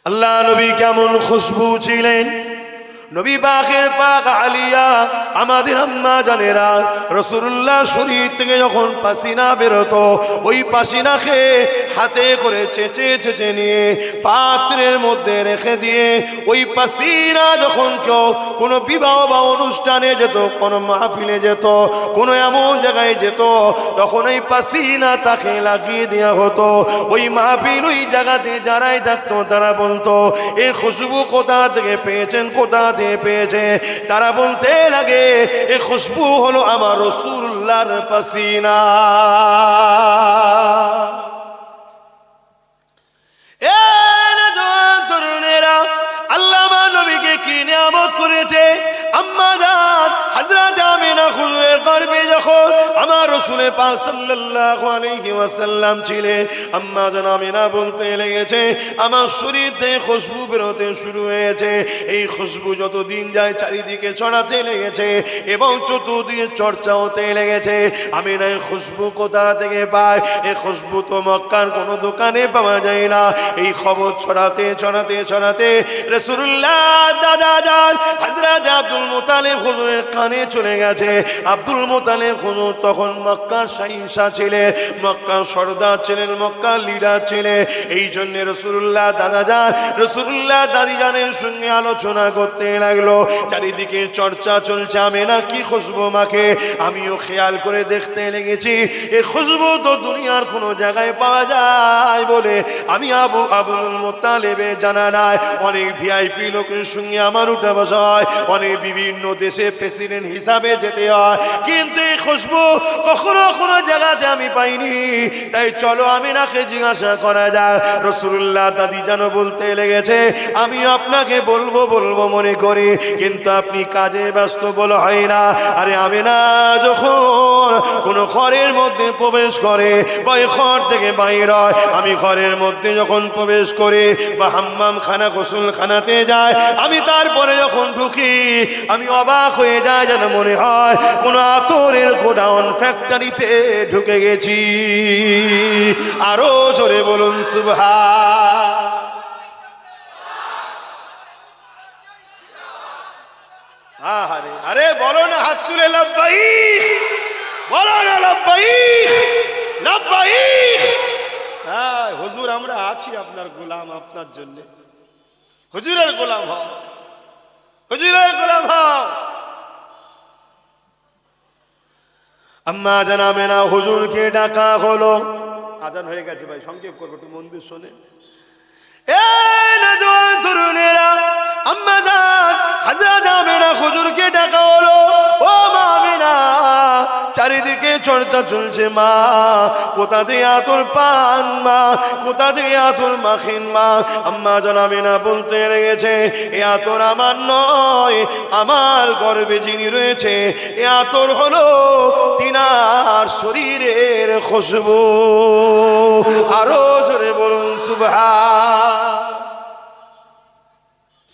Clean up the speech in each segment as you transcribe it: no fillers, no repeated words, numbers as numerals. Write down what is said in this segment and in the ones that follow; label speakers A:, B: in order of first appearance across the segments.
A: আল্লাহ নবী কেমন খুশবু ছিলেন। নবী পাকের পাক আলিয়া আমাদের আম্মা জানেরা রাসূলুল্লাহ শরীর থেকে যখন পাসিনা বেরোতো ওই পাসিনাকে হাতে করে চেঁচে চেঁচে নিয়ে পাত্রের মধ্যে রেখে দিয়ে ওই পাসিনা যখন কেউ কোনো বিবাহ বা অনুষ্ঠানে যেত, কোনো মাহফিলে যেত, কোনো এমন জায়গায় যেত, তখন ওই পাসিনা তাকে লাগিয়ে দেওয়া হতো। ওই মাহফিল ওই জায়গাতে যারাই থাকতো তারা বলতো এই খুশবু কোথা থেকে পেয়েছেন, কোথা পেয়েছে। তারা বলতে লাগে এই খুশবু হলো আমার রাসূলুল্লাহর পাসিনা। এ নওজোয়ান তরুণেরা, আল্লাহ আমার নবীকে কি নিয়ামত করেছে। আম্মা জান হযরত আমিনা হুজুরের গর্ভে যখন আমার রাসূল পাক সাল্লাল্লাহু আলাইহি ওয়াসাল্লাম ছিলেন, আম্মা জান আমিনা বলতে লেগেছে আমার শরীর থেকে খুশবু বেরোতে শুরু হয়েছে। এই খুশবু যত দিন যায় চারিদিকে ছড়াতে লেগেছে এবং চতুর্দিকে চর্চা হতে লেগেছে। আমিনা এই খুশবু কোথা থেকে পায়? এই খুশবু তো মক্কার কোনো দোকানে পাওয়া যায় না। এই খবর ছড়াতে ছড়াতে ছড়াতে রাসূলুল্লাহ দাদা জান হযরত আব্দুল মুতালিব হুজুরের কানে চলে গেছে। আব্দুল মুতালিব হুজুর তখন মক্কার শাহিনশাহ ছিলেন, মক্কার সরদার ছিলেন, মক্কার লিডার ছিলেন। এই জন্য রাসূলুল্লাহ দাদা জান রাসূলুল্লাহ দাদি জানের সঙ্গে আলোচনা করতে লাগলো। চারিদিকে চর্চা চলছে আমিনা কি খুশবু মাখে। আমিও খেয়াল করে দেখতে লেগেছি এই খুশবু তো দুনিয়ার কোনো জায়গায় পাওয়া যায় বলে আমি আবুল মুতালিবে জানা নাই। অনেক ভিআইপি লোকের সঙ্গে আমার উঠা বসা হয়, অনেক বিভিন্ন দেশে প্রেসিডেন্ট হিসাবে যেতে হয়, কিন্তু এই খুশবু কখনো কোনো জায়গাতে আমি পাইনি। তাই চলো আমিনাকে জিজ্ঞাসা করা যায়। রাসূলুল্লাহ দাদি জানো বলতে লেগেছে আমি আপনাকে বলবো বলবো মনে করি, কিন্তু আপনি কাজে ব্যস্ত বলে হয় না। আরে আমিনা যখন কোনো ঘরের মধ্যে প্রবেশ করে বা এই ঘর থেকে বাইর হয়, আমি ঘরের মধ্যে যখন প্রবেশ করি বা হাম্মাম খানা গোসল খানাতে যায়, আমি তারপরে যখন ঢুকি আমি অবাক হয়ে যায়, যেন মনে হয় কোন আতরের গোডাউন ফ্যাক্টরিতে ঢুকে গেছি। আরো জোরে বলুন সুবহান। আরে আরে বলো না, হাত তুলে লাব্বাইক বলো না, লাব্বাইক লাব্বাইক। হ্যাঁ হুজুর আমরা আছি আপনার গোলাম, আপনার জন্য হুজুরের গোলাম হও, হুজুরের গোলাম হও। আম্মা জানাবে না হুজুরকে ডাকা হলো। আজান হয়ে গেছে ভাই, সংক্ষেপ করবো, একটু মন দিয়ে শোনেন। এই নওজোয়ান তরুণেরা, আম্মা জান হযরত আমিনা হুজুরকে ডাকা হলো। ও মা আমিনা, চারিদিকে চর্চা চলছে মা কোথা থেকে আতর পান, মা কোথা থেকে আতর মাখেন মা। আম্মা জান আমিনা বলতে লেগেছে এ আতর আমার নয়, আমার গর্ভে যিনি রয়েছে এ আতর হলো তিনার শরীরের খুশবু। আরো জোরে বলুন সুবহান।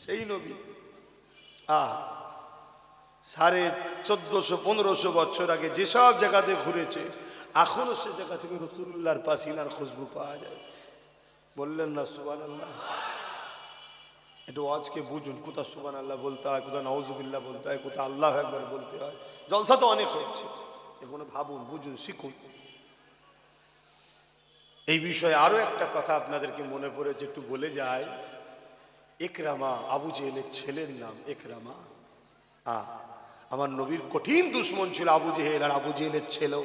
A: সেই নবী 1450-1500 বছর আগে যেসব জায়গাতে ঘুরেছে এখনো সে জায়গা থেকে রাসূলুল্লাহর পাসিনার খুশবু পাওয়া যায়। বললেন না সুবহানাল্লাহ? একটু আজকে বুঝুন, কোথা সুবহানাল্লাহ বলতে হয়, কোথা নাউজুবিল্লাহ বলতে হয়, কোথা আল্লাহু আকবার বলতে হয়। জলসা তো অনেক হচ্ছে, এগুলো ভাবুন, বুঝুন, শিখুন। এই বিষয়ে আরো একটা কথা আপনাদেরকে মনে পড়েছে, একটু বলে যায়। ইকরামা আবু জেহেলের ছেলের নাম ইকরামা। আমার নবীর কঠিন দুশ্মন ছিল আবু জেহেল, আর আবু জেহেলের ছেলেও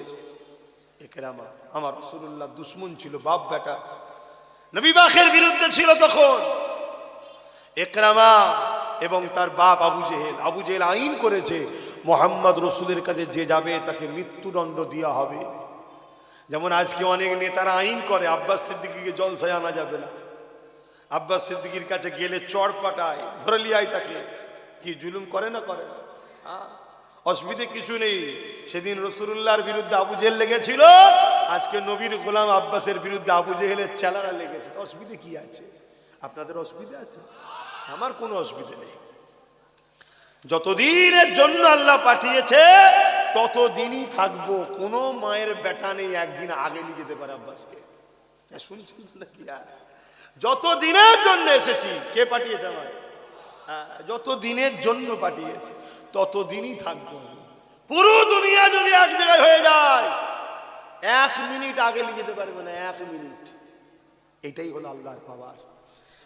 A: ইকরামা আমার রাসূলুল্লাহ দুশ্মন ছিল, বাপ বেটা নবী পাকের বিরুদ্ধে ছিল তখন ইকরামা এবং তার বাপ আবু জেহেল। আবু জেহেল আইন করেছে মুহাম্মদ রাসূলের কাছে যে যাবে তাকে মৃত্যুদণ্ড দেওয়া হবে। যেমন আজকে অনেক নেতারা আইন করে আব্বাস সিদ্দিকীকে জলসায় আনা যাবে না, আব্বাস সিদ্দিকীর কাছে গেলে চড় পাটায়, ধরে লিয়ায় তাকে। কি জুলুম করে না করে না? অসুবিধে কিছু নেই। সেদিন রাসূলুল্লাহর বিরুদ্ধে আবু জেহেল লেগেছিল, আজকে নবীর গোলাম আব্বাসের বিরুদ্ধে আবু জেহেলের চেলারা লেগেছে। অসুবিধে কি আছে? আপনাদের অসুবিধা আছে? আমার কোনো অসুবিধা নেই। যতদিনের জন্য আল্লাহ পাঠিয়েছে ততদিনই থাকবো। কোনো মায়ের বেটা নেই একদিন আগে নিয়ে যেতে পারে আব্বাসকে। শুনছেন নাকি? যত দিনের জন্য এসেছি, কে পাঠিয়েছে আমার? যত দিনের জন্য পাঠিয়েছে তত দিনই থাকবো। পুরো দুনিয়া যদি এক জায়গায় হয়ে যায়, 1 মিনিট আগে নিয়ে যেতে পারবে না, 1 মিনিট। এটাই হলো আল্লাহর পাওয়ার।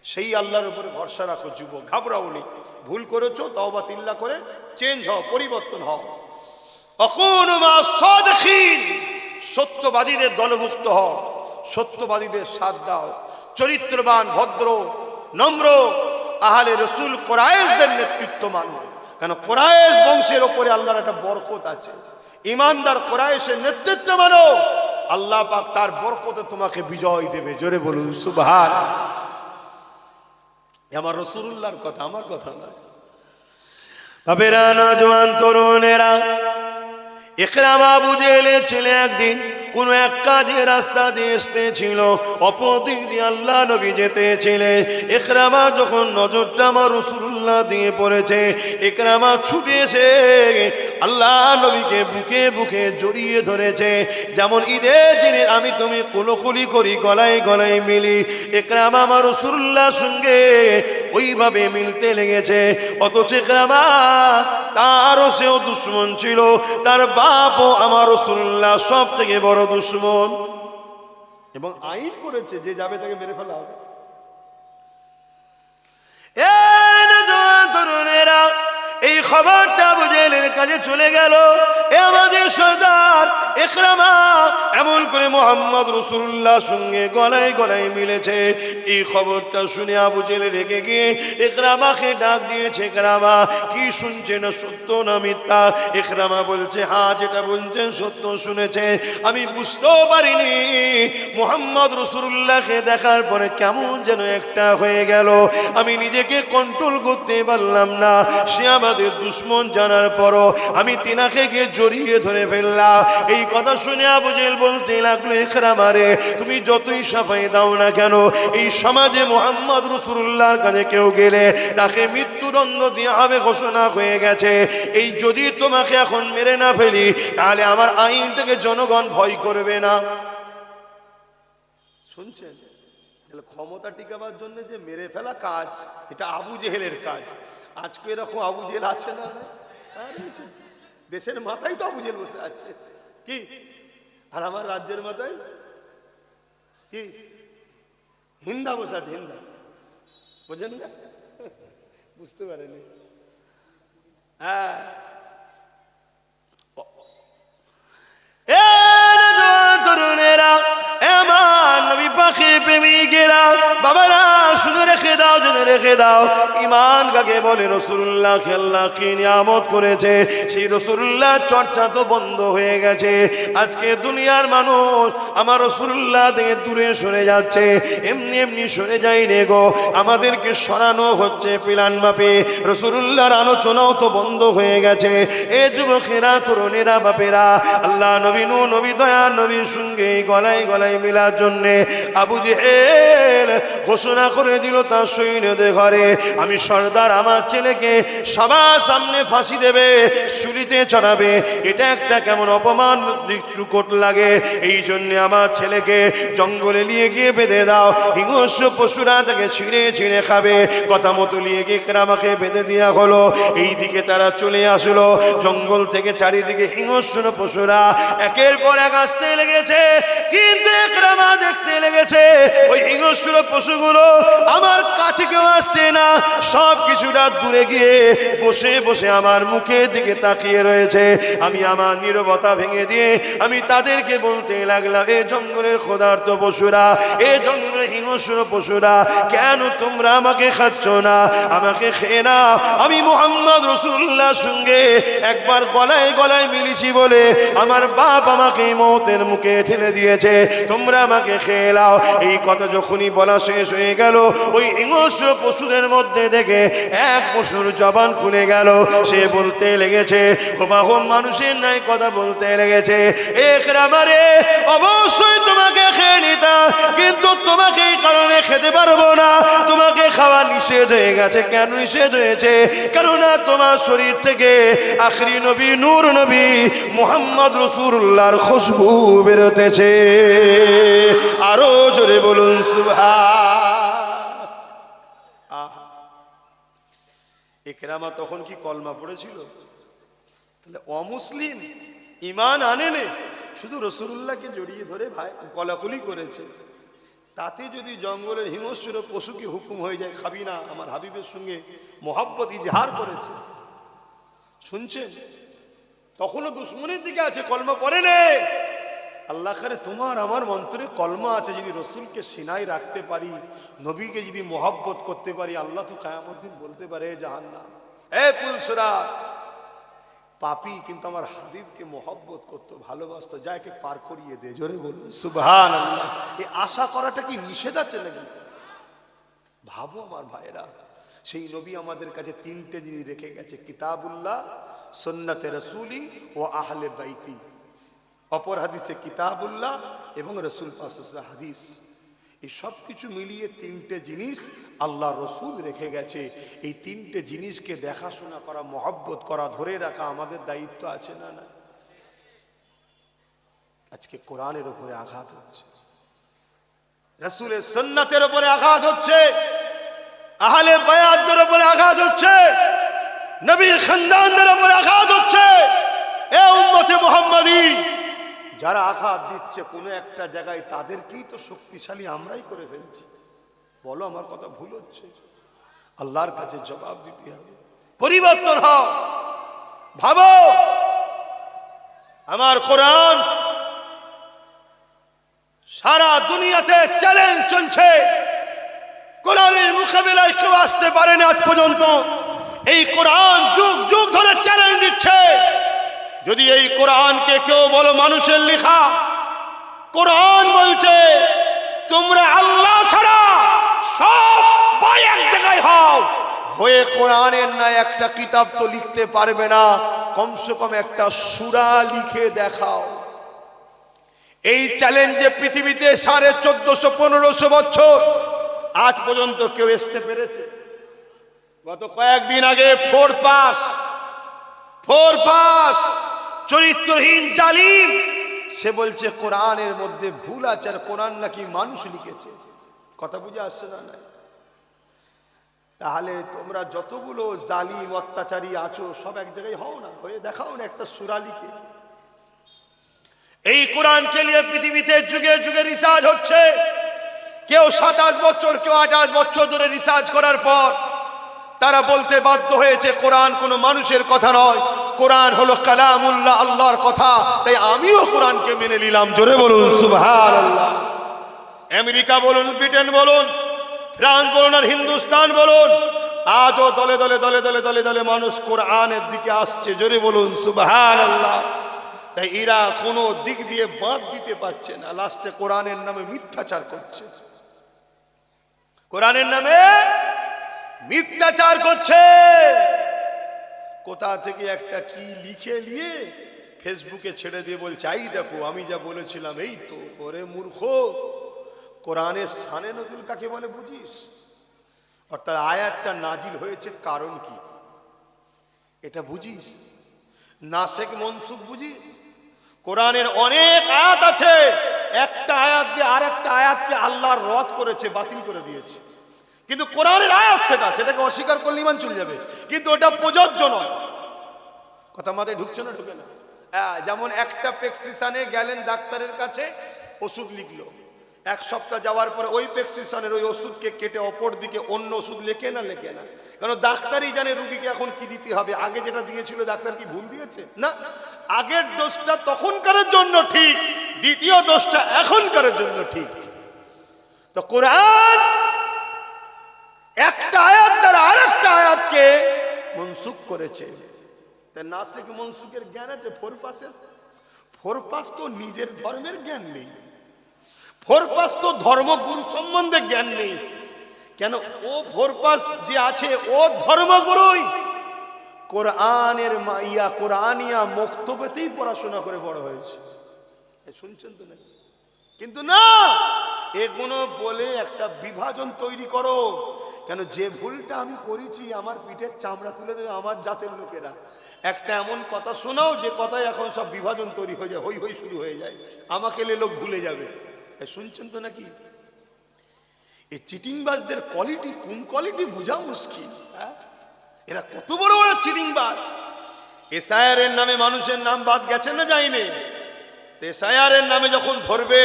A: সেই আল্লাহর উপরে ভরসা রাখো যুবক, ঘাবড়াও নি। ভুল করেছো, তওবা তিল্লা করে চেঞ্জ হও, পরিবর্তন হও। আকুনু মা সাদিকিন, সত্যবাদীদের দলভুক্ত হও, সত্যবাদীদের সাথ দাও। চরিত্রবান, ভদ্র, নম্র আহলে রসুল কুরাইশদের নেতৃত্ব মানো, কেন কুরাইশ বংশের উপরে আল্লাহর একটা বরকত আছে। ইমানদার কুরাইশের নেতৃত্ব মানো, আল্লাহ পাক তার বরকতে তোমাকে বিজয় দেবে। জোরে বলুন সুবহানাল্লাহ। আমার রাসূলুল্লাহর কথা, আমার কথা নয়। বাবেরা, নওজোয়ান তরুণেরা, ইকরামা আবু জেহেলের ছেলে একদিন কোন এক কাজে রাস্তা দিয়ে এসেছিল, অপর দিক দিয়ে আল্লাহ নবী যেতেছিলেন। ইকরামা যখন নজরটা আমার রাসূলুল্লাহ দিয়ে পড়েছে, ইকরামা ছুটে এসে আল্লাহ নবীকে বুকে বুকে জড়িয়ে ধরেছে। যেমন ঈদের দিনে আমি তুমি কোলাকুলি করি, গলায় গলায় মিলি, ইকরামা আমার রাসূলুল্লাহর সঙ্গে ওইভাবে মিলতে লেগেছে। অথচ ইকরামা তারও সেও দুশ্মন ছিল, তার বাপও আমার রাসূলুল্লাহ সব থেকে বড় দুশ্মন, এবং আইন করেছে যে যাবে তাকে মেরে ফেলা হবে। তরুণেরা, এই খবরটা আবু জেহেলের কাছে চলে গেল। এ আমাদের সর্দার ইকরামা এমন করে মুহাম্মদ রাসূলুল্লাহর সঙ্গে গলায় গলায় মিলেছে। এই খবরটা শুনে আবু জেহেল রেগে গিয়ে ইকরামাকে ডাক দিয়েছে। ইকরামা, কি শুনছেন, সত্য না মিথ্যা? ইকরামা বলছে, হ্যাঁ, যেটা বলছেন সত্য শুনেছে। আমি বুঝতেও পারিনি, মুহাম্মদ রাসূলুল্লাহকে দেখার পরে কেমন যেন একটা হয়ে গেল, আমি নিজেকে কন্ট্রোল করতে পারলাম না। সে আমাদের দুশ্মন জানার পরও আমি তিনাকে গিয়ে জড়িয়ে ধরে ফেললাম। এই কথা শুনে আবু জেহেল বলতে লাগলো, ইকরামা রে, তুমি যতই সাফাই দাও না কেন, এই সমাজে মুহাম্মদ রাসূলুল্লাহর কাছে কেউ গেলে তাকে মৃত্যুদণ্ড দেওয়া হবে ঘোষণা হয়ে গেছে। এই যদি তোমাকে এখন মেরে না ফেলি, তাহলে আমার আইনটাকে জনগণ ভয় করবে না। শুনছেন? ক্ষমতা টিকাবার জন্য যে মেরে ফেলা কাজ, এটা আবু জেহেলের কাজ। আজকে এরকম আবু জেহেল আছে না? দেশের মাথায় তো আবু জেহেল বসে আছে, কি? আর আমার রাজ্যের মাথায় কি হিন্দা বসে আছে, হিন্দা। বোঝেন না? বুঝতে পারেনি? হ্যাঁ, তরুণেরা, আমার নবী পাখির প্রেমিকেরা, বাবারা, শুনে রেখে দাও, জেনে রেখে দাও, ইমান কাকে বলে? রাসূলুল্লাহকে আল্লাহ কি নিয়ামত করেছে, সেই রাসূলুল্লাহ চর্চা তো বন্ধ হয়ে গেছে। আজকে দুনিয়ার মানুষ আমার রাসূলুল্লাহ থেকে দূরে সরে যাচ্ছে। এমনি এমনি সরে যাই নে গো, আমাদেরকে সরানো হচ্ছে প্ল্যান মাপে। রাসূলুল্লাহর আলোচনাও তো বন্ধ হয়ে গেছে। এ যুবকেরা, তরুণেরা, বাপেরা, আল্লাহ নবী নূহ নবী দয়া নবীর সঙ্গে গলায় গলায় মিলার জন্যে আবু জেহেল ঘোষণা করে দিল তার সৈন্যদের ঘরে, আমি সর্দার, আমার ছেলেকে সবার সামনে ফাঁসি দেবে, শুলিতে চড়াবে। এটা একটা কেমন অপমান, চুকট লাগে। এই জন্য আমার ছেলেকে জঙ্গলে নিয়ে গিয়ে বেঁধে দাও, হিংস্র পশুরা তাকে ছিঁড়ে ছিঁড়ে খাবে। কথা মতো নিয়ে গিয়ে ইকরামাকে বেঁধে দেওয়া হলো। এই দিকে তারা চলে আসলো, জঙ্গল থেকে চারিদিকে হিংস্র পশুরা একের পর এক আসতে লেগেছে। কিন্তু ইকরামা দেখতে লেগেছে ওই হিংস্র পশুগুলো আমার কাছে কেউ আসছে না, সব কিছুটা দূরে গিয়ে বসে বসে আমার মুখের দিকে তাকিয়ে রয়েছে। আমি আমার নীরবতা ভেঙে দিয়ে আমি তাদেরকে বলতে লাগলাম, এ জঙ্গলের ক্ষুধার্ত পশুরা, এ জঙ্গলের হিংস্র পশুরা, কেন তোমরা আমাকে খাচ্ছ না? আমাকে খেয়ে নাও। আমি মুহাম্মদ রাসূলুল্লাহর সঙ্গে একবার গলায় গলায় মিলেছি বলে আমার বাপ আমাকে মওতের মুখে ঠেলে দিয়েছে, তোমরা আমাকে খেয়ে নাও। এই কথা যখনই বলা শেষ হয়ে গেল, ওই হিংস্র পশুদের মধ্যে থেকে এক পশুর জবান খুলে গেল। সে বলতে লেগেছে, হুবহু মানুষের ন্যায় কথা বলতে লেগেছে, ইকরামা রে, অবশ্যই তোমাকে খেয়ে নিতাম, কিন্তু তোমাকে এই কারণে খেতে পারবো না, তোমাকে খাওয়া নিষেধ হয়ে গেছে। কেন নিষেধ হয়েছে? কেননা তোমার শরীর থেকে আখরি নবী নূর নবী মুহাম্মদ রাসূলুল্লাহর খুশবু বেরোতেছে। আরো জোরে বলুন সুবহান। আহা, ইকরামা তখন কি কলমা পড়েছিল? তাহলে অমুসলিম ইমান আনেনে, শুধু রাসূলুল্লাহকে জড়িয়ে ধরে ভাই কলাকলি করেছে। তাতে যদি জঙ্গলের হিংস্র পশুকে হুকুম হয়ে যায় খাবি না, আমার হাবিবের সঙ্গে মোহাব্বত ইজহার করেছে, শুনছেন? তখনও দুশ্মনের দিকে আছে, কলমা পড়ে নে। আল্লাহ করে তোমার আমার অন্তরে কলমা আছে, যদি রসুলকে সিনায় রাখতে পারি, নবীকে যদি মোহাব্বত করতে পারি, আল্লাহ তো কিয়ামত দিন বলতে পারে জাহান্নাম এ পুলসরা পাপী কিন্তু আমার হাবিবকে মোহাব্বত করতো, ভালোবাসতো, যাকে পার করিয়ে দে। জোরে বলুন সুবহানাল্লাহ। এই আশা করাটা কি নিষেধ আছে নাকি? ভাবো আমার ভাইরা, সেই নবী আমাদের কাছে তিনটে জিনিস রেখে গেছে, কিতাবুল্লাহ, সুন্নতে রাসূলি ও আহলে বাইতি। অপর হাদিসে কিতাবুল্লাহ এবং রাসূল পাকের হাদিস, এই সব কিছু মিলিয়ে তিনটে জিনিস আল্লাহ রসুল রেখে গেছে। এই তিনটে জিনিসকে দেখাশোনা করা, মহব্বত করা, ধরে রাখা আমাদের দায়িত্ব আছে না? না, আজকে কোরআনের উপরে আঘাত হচ্ছে, রাসূলের সুন্নাতের উপরে আঘাত হচ্ছে, আহলে বায়াতদের উপরে আঘাত হচ্ছে, নবীর খানদানদের উপরে আঘাত হচ্ছে। এ উম্মতে মুহাম্মাদি, যারা আঘাত দিচ্ছে কোনো একটা জায়গায়, তাদেরকেই তো শক্তিশালী আমরাই করে ফেলছি। বলো আমার কথা ভুল হচ্ছে? আল্লাহর কাছে জবাব দিতে হবে, পরিবর্তন হও। ভাবো, আমার কোরআন সারা দুনিয়াতে চ্যালেঞ্জ চলছে, কোরআনের মোকাবিলায় কেউ আসতে পারে না আজ পর্যন্ত। এই কোরআন যুগ যুগ ধরে চ্যালেঞ্জ দিচ্ছে। যদি এই কোরআনকে কেউ বলো মানুষের লেখা, কোরআন বলছে তোমরা আল্লাহ ছাড়া সবাই এক জায়গায় হও, হয়ে কোরআনের না একটা কিতাব তো লিখতে পারবে না, কমসে কম একটা সূরা লিখে দেখাও। এই চ্যালেঞ্জে পৃথিবীতে 1450-1500 বছর আজ পর্যন্ত কেউ আসতে পেরেছে? গত কয়েকদিন আগে ফোর পাস চরিত্রহীন জালিম, সে বলছে কোরআনের মধ্যে ভুল আছে, আর কোরআন নাকি মানুষ লিখেছে। কথা বুঝে আসছে না? না, তাহলে তোমরা যতগুলো জালিম অত্যাচারী আছো সব এক জায়গায় হও না, হয়ে দেখাও না একটা সূরা লিখে। এই কোরআনকে নিয়ে পৃথিবীতে যুগে যুগে রিসার্চ হচ্ছে। কেউ 27 বছর, কেউ 28 বছর ধরে রিসার্চ করার পর তারা বলতে বাধ্য হয়েছে কোরআন কোনো মানুষের কথা নয়, কোরআন হলো কালামুল্লাহ, আল্লাহর কথা। তাই আমিও কোরআনকে মেনে নিলাম। জোরে বলুন সুবহানাল্লাহ। আমেরিকা বলুন, ব্রিটেন বলুন, ফ্রান্স বলুন, আর হিন্দুস্তান বলুন, আজও দলে দলে দলে দলে দলে দলে মানুষ কোরআনের দিকে আসছে। জোরে বলুন সুবহানাল্লাহ। তাই এরা কোনো দিক দিয়ে বাদ দিতে পারছে না, লাস্টে কোরআনের নামে মিথ্যাচার করছে, কোরআনের নামে মিথ্যাচার করছে। কোথা থেকে একটা কি লিখে নিয়ে ফেসবুকে ছেড়ে দিয়ে বলছে এই দেখো আমি যা বলেছিলাম এই তো। ওরে মূর্খ, কোরআনের শানে নজুল কাকে বলে বুঝিস? অর্থাৎ আয়াতটা নাজিল হয়েছে কারণ কি এটা বুঝিস? নাসেক মনসুখ বুঝিস? কোরআনের অনেক আয়াত আছে, একটা আয়াত দিয়ে আরেকটা আয়াতকে আল্লাহ রদ করেছে, বাতিল করে দিয়েছে। কিন্তু কোরআনের আয়াত সেটাকে অস্বীকার করলে ঈমান চলে যাবে, কিন্তু ওটা প্রযোজ্য নয়। কথা মাথায় ঢুকছে না? ঢুকে না? যেমন একটা প্রেসক্রিপশনে গেলেন ডাক্তারের কাছে, ওষুধ লিখলো, এক সপ্তাহ যাওয়ার পরে ওই প্রেসক্রিপশনের ওই ওষুধকে কেটে অপর দিকে অন্য ওষুধ লেখে না? লেখে না। কারণ ডাক্তারই জানে রুগীকে এখন কি দিতে হবে। আগে যেটা দিয়েছিল ডাক্তার কি ভুল দিয়েছে? না, আগের ডোজটা তখনকারের জন্য ঠিক, দ্বিতীয় ডোজটা এখনকারের জন্য ঠিক। তো কোরআন একটা আয়াত দ্বারা আরেকটা আয়াতকে মনসুখ করেছে। তাই নাসিক মনসুখের জ্ঞান আছে ফোরপাসের? ফোরপাস তো নিজের ধর্মের জ্ঞান নেই, ফোরপাস তো ধর্মগুরু সম্বন্ধে জ্ঞান নেই। কেন? ও ফোরপাস যে আছে ও ধর্মগুরুই কোরআনের মাইয়া কোরআনিয়া মক্তবেতেই পড়াশোনা করে বড় হয়েছে। শুনছেন তো নাকি? কিন্তু না, এগুলো বলে একটা বিভাজন তৈরি করো। কেন? যে ভুলটা আমি করেছি আমার পিঠের চামড়া তুলে দেবে আমার জাতের লোকেরা। একটা এমন কথা শোনাও যে কথায় এখন সব বিভাজন তৈরি হয়ে যায়, হই হই শুরু হয়ে যায়, আমাকে লোক ভুলে যাবে। শুনছেন তো নাকি? এই চিটিংবাজদের কোয়ালিটি কোন কোয়ালিটি বোঝা মুশকিল। এরা কত বড় বড় চিটিংবাজ। এসআইআর এর নামে মানুষের নাম বাদ গেছে না যায়নি? এসআইআর এর নামে যখন ধরবে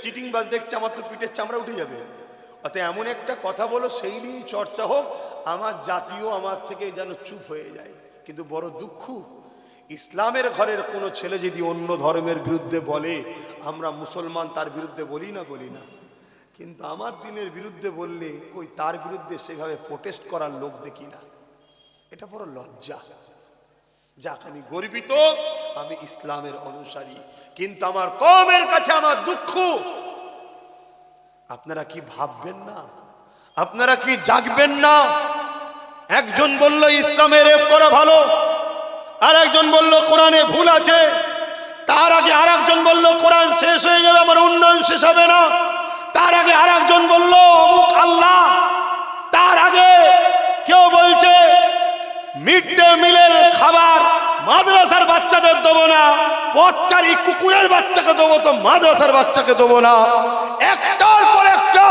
A: চিটিংবাজ দেখছে আমার তো পিঠের চামড়া উঠে যাবে। অতএব এমন একটা কথা বলো সেই নিয়েই চর্চা হোক, আমার জাতীয় আমার থেকে যেন চুপ হয়ে যায়। কিন্তু বড় দুঃখ, ইসলামের ঘরের কোনো ছেলে যদি অন্য ধর্মের বিরুদ্ধে বলে, আমরা মুসলমান তার বিরুদ্ধে বলি না, কিন্তু আমার দিনের বিরুদ্ধে বললে কই তার বিরুদ্ধে সেভাবে প্রোটেস্ট করার লোক দেখি না। এটা বড় লজ্জা। যাক, আমি গর্বিত, আমি ইসলামের অনুসারী, কিন্তু আমার কওমের কাছে আমার দুঃখ। আপনারা কি ভাববেন না? আপনারা কি জাগবেন না? একজন বলল ইসলামে রেপ করা ভালো, আর একজন বলল কোরআনে ভুল আছে, তার আগে আর একজন বলল কোরআন শেষ হয়ে যাবে, আমার উন্নয়ন শেষ হবে না, তার আগে আর একজন বলল অমুক আল্লাহ, তার আগে কেউ বলছে মিড ডে মিলের খাবার মাদ্রাসার বাচ্চাদের দেবো না, পথচারী কুকুরের বাচ্চাকে দেবো তো মাদ্রাসার বাচ্চাকে দেবো না। একটার পর একটা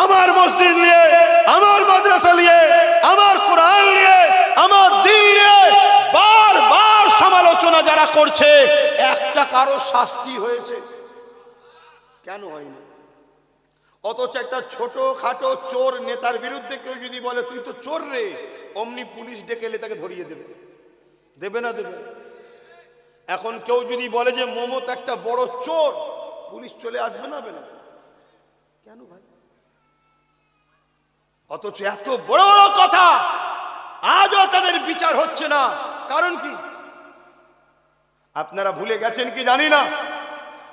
A: আমার মসজিদ নিয়ে, আমার মাদ্রাসা নিয়ে, আমার কোরআন নিয়ে, আমার দিন নিয়ে বারবার সমালোচনা যারা করছে, একটা কারো শাস্তি হয়েছে? কেন হয়নি? অথচ একটা ছোট খাটো চোর নেতার বিরুদ্ধে কেউ যদি বলে তুই তো চোর রে, অমনি পুলিশ ডেকে এলে তাকে ধরিয়ে দেবে। দেবে না দেবে? এখন কেউ যদি বলে যে মমতা একটা বড় চোর, পুলিশ চলে আসবে না? কেন ভাই? অথচ এত বড় বড় কথা আজও তাদের বিচার হচ্ছে না। কারণ কি? আপনারা ভুলে গেছেন কি জানি না,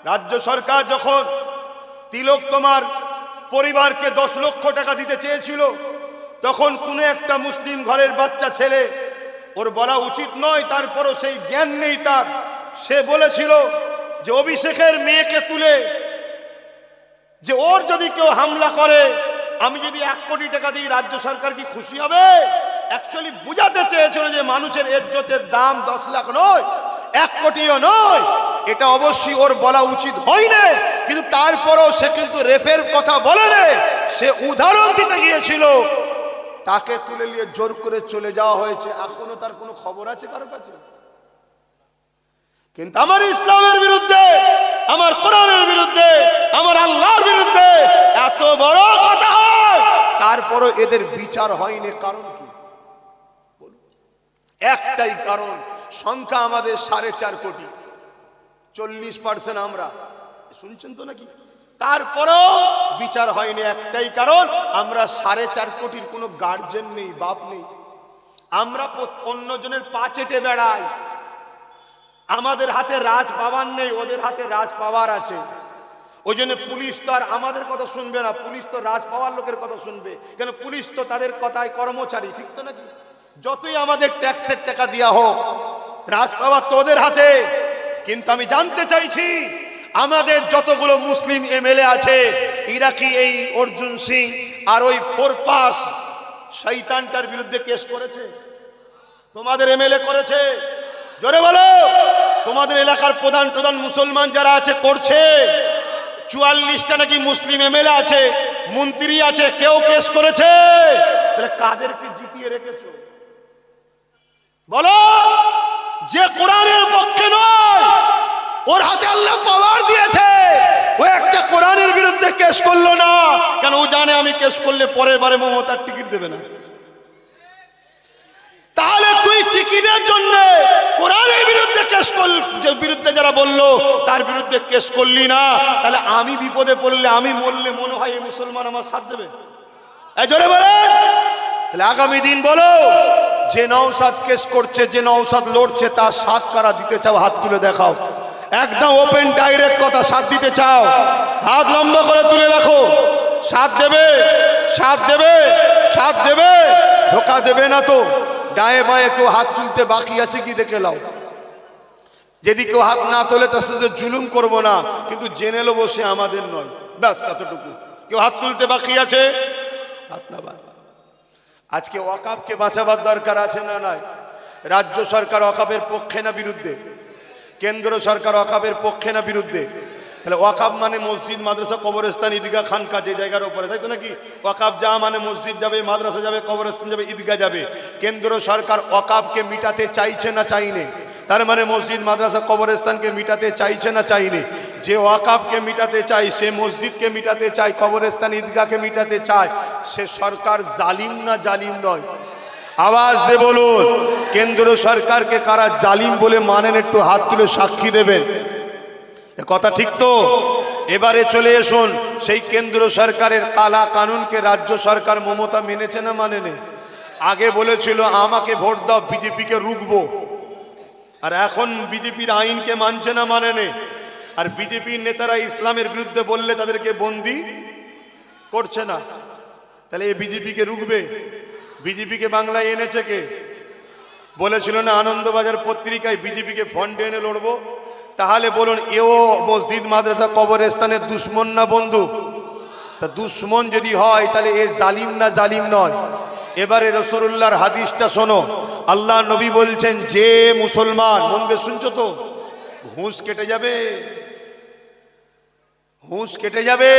A: রাজ্য সরকার যখন তিলক তোমার পরিবারকে 10 লক্ষ টাকা দিতে চেয়েছিল, তখন কোনো একটা মুসলিম ঘরের বাচ্চা ছেলে, ওর বলা উচিত নয়, তারপরও সেই জ্ঞান নেই তার, সে বলেছিল যে অভিষেকের মেয়েকে তুলে যে ওর যদি কেউ হামলা করে, আমি যদি 1 কোটি টাকা দিই, রাজ্য সরকার কি খুশি হবে? অ্যাকচুয়ালি বুঝাতে চেয়েছিল যে মানুষের ইজ্জতের দাম 10 লাখ নয়, 1 কোটিও নয়। এটা অবশ্যই ওর বলা উচিত হয়নি, কিন্তু তারপরও সে কিন্তু রেপের কথা বলেনি, সে উদাহরণ দিতে গিয়েছিল। তাকে তুলে নিয়ে জোর করে চলে যাওয়া হয়েছে। এখনো তার কোনো খবর আছে কারো কাছে? কিন্তু আমার ইসলামের বিরুদ্ধে, আমার কোরআনের বিরুদ্ধে, আমার আল্লাহর বিরুদ্ধে এত বড় কথা হয়, তারপরও এদের বিচার হয়নি। কারণ কি? একটাই কারণ, সংখ্যা আমাদের 4.5 কোটি, 40% আমরা, শুনছেন তো নাকি? তারপরও বিচার হয়নি। একটাই কারণ, আমরা 4.5 কোটির কোনো গার্জেন নেই, বাপ নেই। আমরা অন্যজনের পা চেটে বেড়াই। আমাদের হাতে রাজ পাওয়ার নেই, ওদের হাতে রাজ পাওয়ার আছে। ওই জন্য পুলিশ তো আর আমাদের কথা শুনবে না, পুলিশ তো রাজ পাওয়ার লোকের কথা শুনবে। কেন? পুলিশ তো তাদের কথায় কর্মচারী, ঠিক তো নাকি? যতই আমাদের ট্যাক্সের টাকা দেওয়া হোক, রাজ পাওয়ার তো ওদের হাতে। কিন্তু আমি জানতে চাইছি, আমাদের যতগুলো মুসলিম এমএলএ আছে, এরা কি এই অর্জুন সিং আর ওই 4 শয়তানটার বিরুদ্ধে কেস করেছে? তোমাদের এমএলএ করেছে? জোরে বলো। তোমাদের এলাকার প্রধান মুসলমান যারা আছে করছে? 44টা নাকি মুসলিম এমএলএ আছে, মন্ত্রী আছে, কেউ কেস করেছে? তাহলে কাদেরকে জিতিয়ে রেখেছো বলো? যে কোরআনের পক্ষে নয়, ওর হাতে আল্লাহ পাওয়ার দিয়েছে, ও একটা কোরআনের বিরুদ্ধে কেস করলো না কেন? ও জানে আমি কেস করলে পরের বারে মমতার টিকিট দেবে না। তাহলে তুই টিকিটের জন্য কোরআনের বিরুদ্ধে কেস বিরুদ্ধে যারা বললো তার বিরুদ্ধে কেস করলি না, তাহলে আমি বিপদে পড়লে, আমি মরলে মনে হয় এই মুসলমান আমার সাথ দেবে? জোরে বলেন। তাহলে আগামী দিন বলো, যে নওশাদ কেস করছে, যে নওশাদ লড়ছে, তার সাথ কারা দিতে চাও? হাত তুলে দেখাও। একদম ওপেন ডাইরেক্ট কথা, সাথ দিতে চাও? হাত লম্বা করে তুলে রাখো। সাথ দেবে, সাথ দেবে, সাথ দেবে, ধোকা দেবে না তো? ডায়ে বায়ে কেউ হাত তুলতে বাকি আছে কি দেখে লাও। যদি কেউ হাত না তোলে তার সাথে জুলুম করবো না, কিন্তু জেনে নেবো সে আমাদের নয়, ব্যাস এতটুকু। কেউ হাত তুলতে বাকি আছে? হাত না বাদ। আজকে ওয়াকাফকে বাঁচাবার দরকার আছে না নাই? রাজ্য সরকার ওয়াকাফের পক্ষে না বিরুদ্ধে? কেন্দ্র সরকার ওয়াকাফের পক্ষে না বিরুদ্ধে? তাহলে ওয়াকাব মানে মসজিদ, মাদ্রাসা, কবরস্থান, ঈদগাহ, খানকা, যে জায়গার উপরে, তাই তো নাকি? ওয়াকাব যা মানে মসজিদ যাবে, মাদ্রাসা যাবে, কবরস্থান যাবে, ঈদগাহ যাবে। কেন্দ্র সরকার ওয়াকাবকে মিটাতে চাইছে না চাইনে? তার মানে মসজিদ, মাদ্রাসা, কবরস্থানকে মিটাতে চাইছে না চাইনে? যে ওয়াকাবকে মিটাতে চায়, সে মসজিদকে মিটাতে চায়, কবরস্থান, ঈদগাহকে মিটাতে চায়, সে সরকার জালিম না জালিম নয়? আওয়াজ দিয়ে বলুন, কেন্দ্র সরকারকে কারা জালিম বলে মানেন? একটু হাত তুলে সাক্ষী দেবেন। কথা ঠিক তো? এবারে চলে আসুন, সেই কেন্দ্র সরকারের কালা কানুনকে রাজ্য সরকার মমতা মেনেছে না মানেনি? আগে বলেছিল আমাকে ভোট দাও, বিজেপিকে রুখবো, আর এখন বিজেপির আইনকে মানছে না মানেনি? আর বিজেপির নেতারা ইসলামের বিরুদ্ধে বললে তাদেরকে বন্দি করছে না। তাহলে এই বিজেপিকে রুখবে? বিজেপিকে বাংলায় এনেছে কে? বলেছিল না আনন্দবাজার পত্রিকায় বিজেপিকে ফন্ডে এনে লড়বো? তাহলে বলুন, এও মসজিদ, মাদ্রাসা, কবরস্থানের দুশ্মন না বন্ধু? তা দুশ্মন যদি হয় তাহলে এ জালিম না জালিম নয়? এবারে রাসূলুল্লাহর হাদিসটা শোনো। আল্লাহ নবী বলছেন, যে মুসলমান, মন দিয়ে শুনছো তো, হুঁশ কেটে যাবে, হুঁশ কেটে যাবে।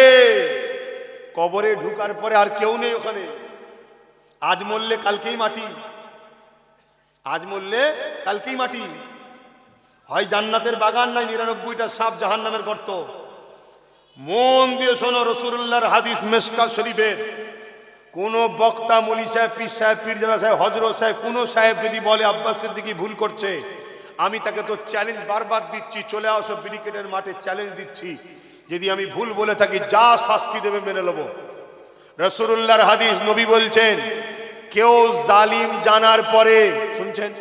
A: কবরে ঢুকার পরে আর কেউ নেই ওখানে। আজ মরলে কালকেই মাটি, আজ মরলে কালকেই মাটি। হয় জান্নাতের বাগান, নাই 99টা সাপ জাহান্নামের গর্ত। মন দিয়ে শোনো, রাসূলুল্লাহর হাদিস মিশকাত শরীফের। কোন বক্তা, মৌলী সাহেব, পীর সাহেব, পীরজাদা সাহেব, হযরত সাহেব, কোন সাহেব যদি বলে আব্বাস সিদ্দিকী ভুল করছে, আমি তাকে তো চ্যালেঞ্জ বারবার দিচ্ছি, চলে আসো ব্রিগেডের মাঠে, চ্যালেঞ্জ দিচ্ছি, যদি আমি ভুল বলে থাকি যা শাস্তি দেবে মেনে নেব। রাসূলুল্লাহর হাদিস, নবী বলছেন, কেউ জালিম জানার পরে, শুনছেন,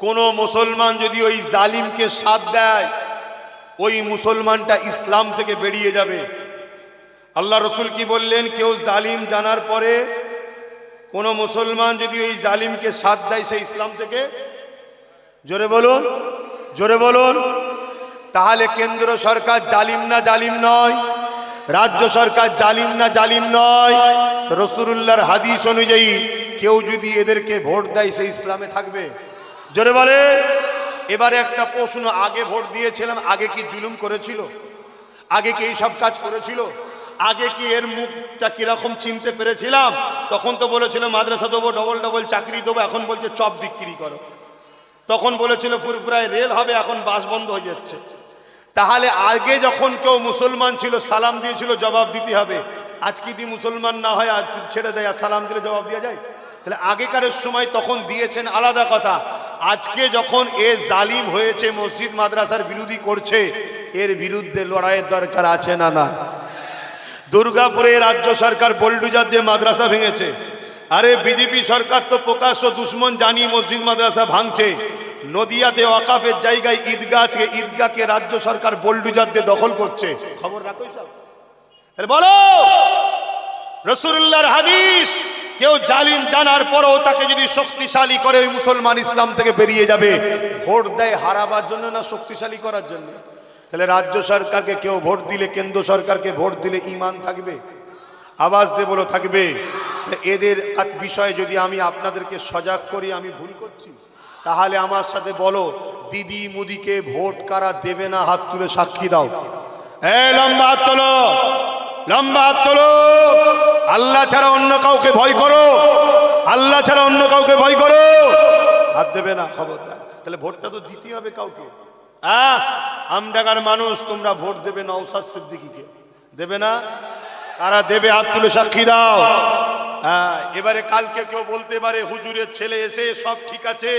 A: কোন মুসলমান যদি ওই জালিমকে সাথ দেয়, ওই মুসলমানটা ইসলাম থেকে বেরিয়ে যাবে। আল্লাহ রসুল কি বললেন? কেউ জালিম জানার পরে কোন মুসলমান যদি ওই জালিমকে সাথ দেয়, সে ইসলাম থেকে, জোরে বলুন, জোরে বলুন। তাহলে কেন্দ্র সরকার জালিম না জালিম নয়? রাজ্য সরকার জালিম না জালিম নয়? রাসূলুল্লাহর হাদিস অনুযায়ী কেউ যদি এদেরকে ভোট দেয়, সে ইসলামে থাকবে, জোরে বলে। এবারে একটা প্রশ্ন, আগে ভোট দিয়েছিলাম, আগে কি জুলুম করেছিল? আগে কি এই সব কাজ করেছিল? আগে কি এর মুখটা কিরকম চিনতে পেরেছিলাম? তখন তো বলেছিল মাদ্রাসা দেবো, ডবল ডবল চাকরি দেবো, এখন বলছে চপ বিক্রি করো। তখন বলেছিল ফুরফুরায় রেল হবে, এখন বাস বন্ধ হয়ে যাচ্ছে। তাহলে আগে যখন কেউ মুসলমান ছিল, সালাম দিয়েছিল, জবাব দিতে হবে। আজকে যদি মুসলমান না হয়, আজ ছেড়ে দেয়, আর সালাম দিলে জবাব দেওয়া যায়? তাহলে আগেকারের সময় তখন দিয়েছেন, আলাদা কথা। আজকে যখন এ জালিম হয়েছে, মসজিদ মাদ্রাসার বিরোধী করছে, এর বিরুদ্ধে লড়াইয়ের দরকার আছে না না? দুর্গাপুরে রাজ্য সরকার বোলডুজার দিয়ে মাদ্রাসা ভেঙেছে। আরে বিজেপি সরকার তো প্রকাশ্য দুশ্মন জানিয়ে মসজিদ মাদ্রাসা ভাঙছে। নদিয়াতে ওয়াকাফের জায়গায় ঈদগাহ আছে, ঈদগাহকে রাজ্য সরকার বোলডুজার দিয়ে দখল করছে। খবর রাখো সব। বলো, রাসূলুল্লাহর হাদিস, কেউ জালিম জানার পরও তাকে যদি শক্তিশালী করে, ওই মুসলমান ইসলাম থেকে বেরিয়ে যাবে। ভোট দেয় হারাবার জন্য না শক্তিশালী করার জন্য? তাহলে রাজ্য সরকারকে কেউ ভোট দিলে, কেন্দ্র সরকারকে ভোট দিলে ঈমান থাকবে? আওয়াজ দিয়ে বলো, থাকবে? এদের বিষয়ে যদি আমি আপনাদেরকে সজাগ করি, আমি ভুল করছি? তাহলে আমার সাথে বলো, দিদি মুদিকে ভোট কারা দেবে না? হাত তুলে সাক্ষী দাও। লম্বা হাত তোলো, লম্বা হাত তোলো। আল্লাহ ছাড়া অন্য কাউকে ভয় করো, আল্লাহ ছাড়া অন্য কাউকে ভয় করো, হাত দেবে না, খবরদার। তাহলে ভোটটা তো দিতে হবে কাউকে। আমডাঙ্গার মানুষ, তোমরা ভোট দেবে নওশাদ সিদ্দিকীকে, দেবে না? কারা দেবে? হাত তুলে সাক্ষী দাও। এবারে কালকে কেউ বলতে পারে, হুজুরের ছেলে এসে সব ঠিক আছে,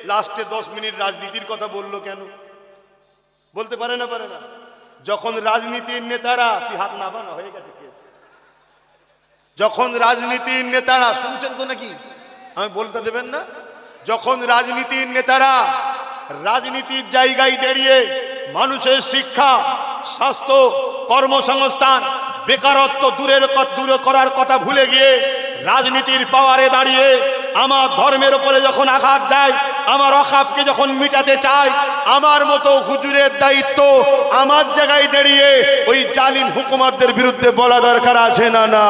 A: লাস্টে 10 মিনিট রাজনীতির কথা বললো কেন? বলতে পারে না? পারে না? যখন রাজনীতির নেতারা, তুই হাত না বানা, হয়ে গেছে কেস। যখন রাজনীতির নেতারা, শুনছেন তো নাকি? আমি বলতে দেবেন না? যখন রাজনীতির নেতারা রাজনীতির জায়গায় দাঁড়িয়ে মানুষের শিক্ষা, স্বাস্থ্য, কর্মসংস্থান, বেকারত্ব দূরে করার কথা ভুলে গিয়ে রাজনীতির পাওয়ারে দাঁড়িয়ে আমার ধর্মের উপরে যখন আঘাত দেয়, আমার অকাপকে যখন মিটাতে চায়, আমার মতো হুজুরের দায়িত্ব আমার জায়গায় দাঁড়িয়ে ওই জালিম হুকুমতদের বিরুদ্ধে বলা দরকার আছে না না?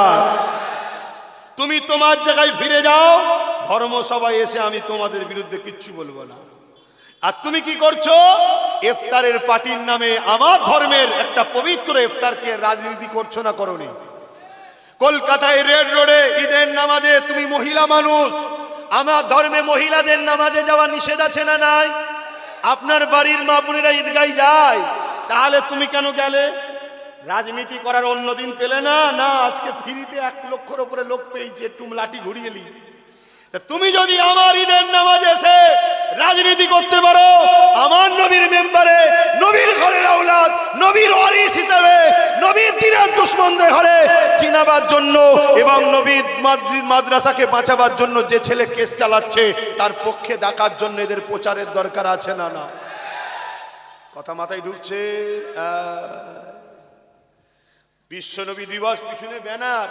A: তুমি তোমার জায়গায় ফিরে যাও, ধর্মসভায় এসে আমি তোমাদের বিরুদ্ধে কিচ্ছু বলবো না। আর তুমি কি করছো? ইফতারের পার্টির নামে আমার ধর্মের একটা পবিত্র ইফতারকে রাজনীতি করছো না করনি? কলকাতায় রেড রোডে ঈদের নামাজে তুমি মহিলা মানুষ, আমার ধর্মে মহিলাদের নামাজে যাওয়া নিষেধ আছে না নাই? আপনার বাড়ির মা বোনেরা ঈদগায় যায়, তাহলে তুমি কেন গেলে? রাজনীতি করার অন্য দিন পেলে না? না, আজকে ফ্রিতে 1 লক্ষের উপরে লোক পেয়েছে, একটু লাঠি ঘুরিয়ে নি। তুমি যদি আমার ঈদের নামাজে এসে রাজনীতি করতে পারো, আমার নবীর মেম্বারে, নবীর ঘরের আওলাদ, নবীর ওয়ারিস হিসাবে নবীর দ্বীনের দুশমনদের ঘরে চিনাবার জন্য এবং নবীর মসজিদ মাদ্রাসাকে বাঁচাবার জন্য যে ছেলে কেস চালাচ্ছে তার পক্ষে ডাকার জন্য এদের প্রচারের দরকার আছে না? না, কথা মাথায় ঢুকছে? বিশ্বনবী দিবস পিছনে ব্যানার,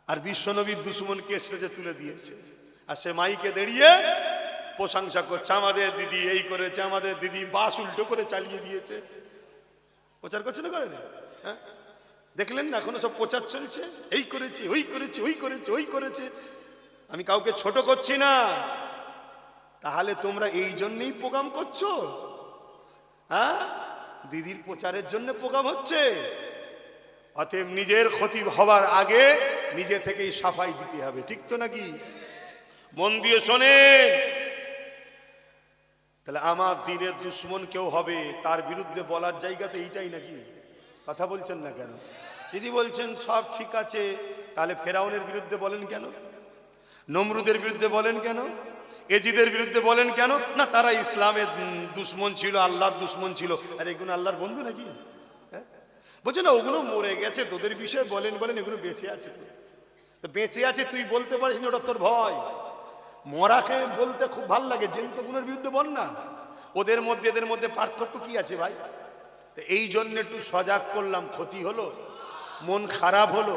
A: আর বিশ্বনবীর দুশমনকে স্টেজে তুলে দিয়েছে, আর সে মাইকে দাঁড়িয়ে প্রশংসা করছে, আমাদের দিদি এই করেছে, আমাদের দিদি বাস উল্টো করে চালিয়ে দিয়েছে। প্রচার করছে না, করে না? হ্যাঁ, দেখলেন না এখনো সব প্রচার চলছে, এই করেছে, ওই করেছে, ওই করেছে, ওই করেছে। আমি কাউকে ছোট করছি না। তাহলে তোমরা এই জন্যই প্রোগ্রাম করছো? হ্যাঁ, দিদির প্রচারের জন্য প্রোগ্রাম হচ্ছে। অতএব নিজের ক্ষতি হবার আগে নিজে থেকেই সাফাই দিতে হবে, ঠিক তো নাকি? মন দিয়ে শোনেন, তাহলে আমার দ্বীনের দুশমন কেউ হবে, তার বিরুদ্ধে বলার জায়গা তো এইটাই নাকি? কথা বলছেন না কেন? যদি বলছেন সব ঠিক আছে, তাহলে ফেরাউনের বিরুদ্ধে বলেন কেন? নমরুদের বিরুদ্ধে বলেন কেন? এজিদের বিরুদ্ধে বলেন কেন? না, তারা ইসলামের দুশমন ছিল, আল্লাহর দুশমন ছিল। আর এগুলো আল্লাহর বন্ধু নাকি? বলছে না, ওগুলো মরে গেছে, তোদের বিষয়ে বলেন, এগুলো বেঁচে আছে। তো বেঁচে আছে তুই বলতে পারিস না, ওটা তোর ভয়। মরাকে বলতে খুব ভাল লাগে, জেনগুলোর বিরুদ্ধে বল না। ওদের মধ্যে এদের মধ্যে পার্থক্য কি আছে ভাই? তো এই জন্য একটু সজাগ করলাম। ক্ষতি হলো, মন খারাপ হলো,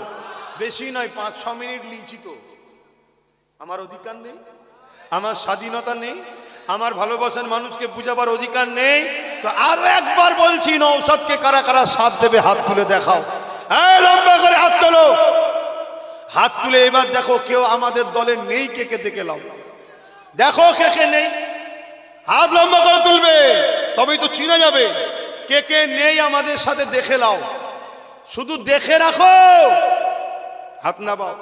A: বেশি নয়, 5-6 মিনিট লিয়েছি। তো আমার অধিকার নেই? আমার স্বাধীনতা নেই? আমার ভালোবাসার মানুষকে বুঝাবার অধিকার নেই? তো আরো একবার বলছি, নওশাদকে কারা কারা সাথ দেবে হাত তুলে দেখাও। এই লম্বা করে হাত তোলো, হাত তুলে এবার দেখো কেউ আমাদের দলে নেই, কে কে দেখে লাও, দেখো কে কে নেই। হাত লম্বা করে তুলবে, তবেই তো চিনা যাবে কে কে নেই আমাদের সাথে। দেখে লাও, শুধু দেখে রাখো, হাত না বাও।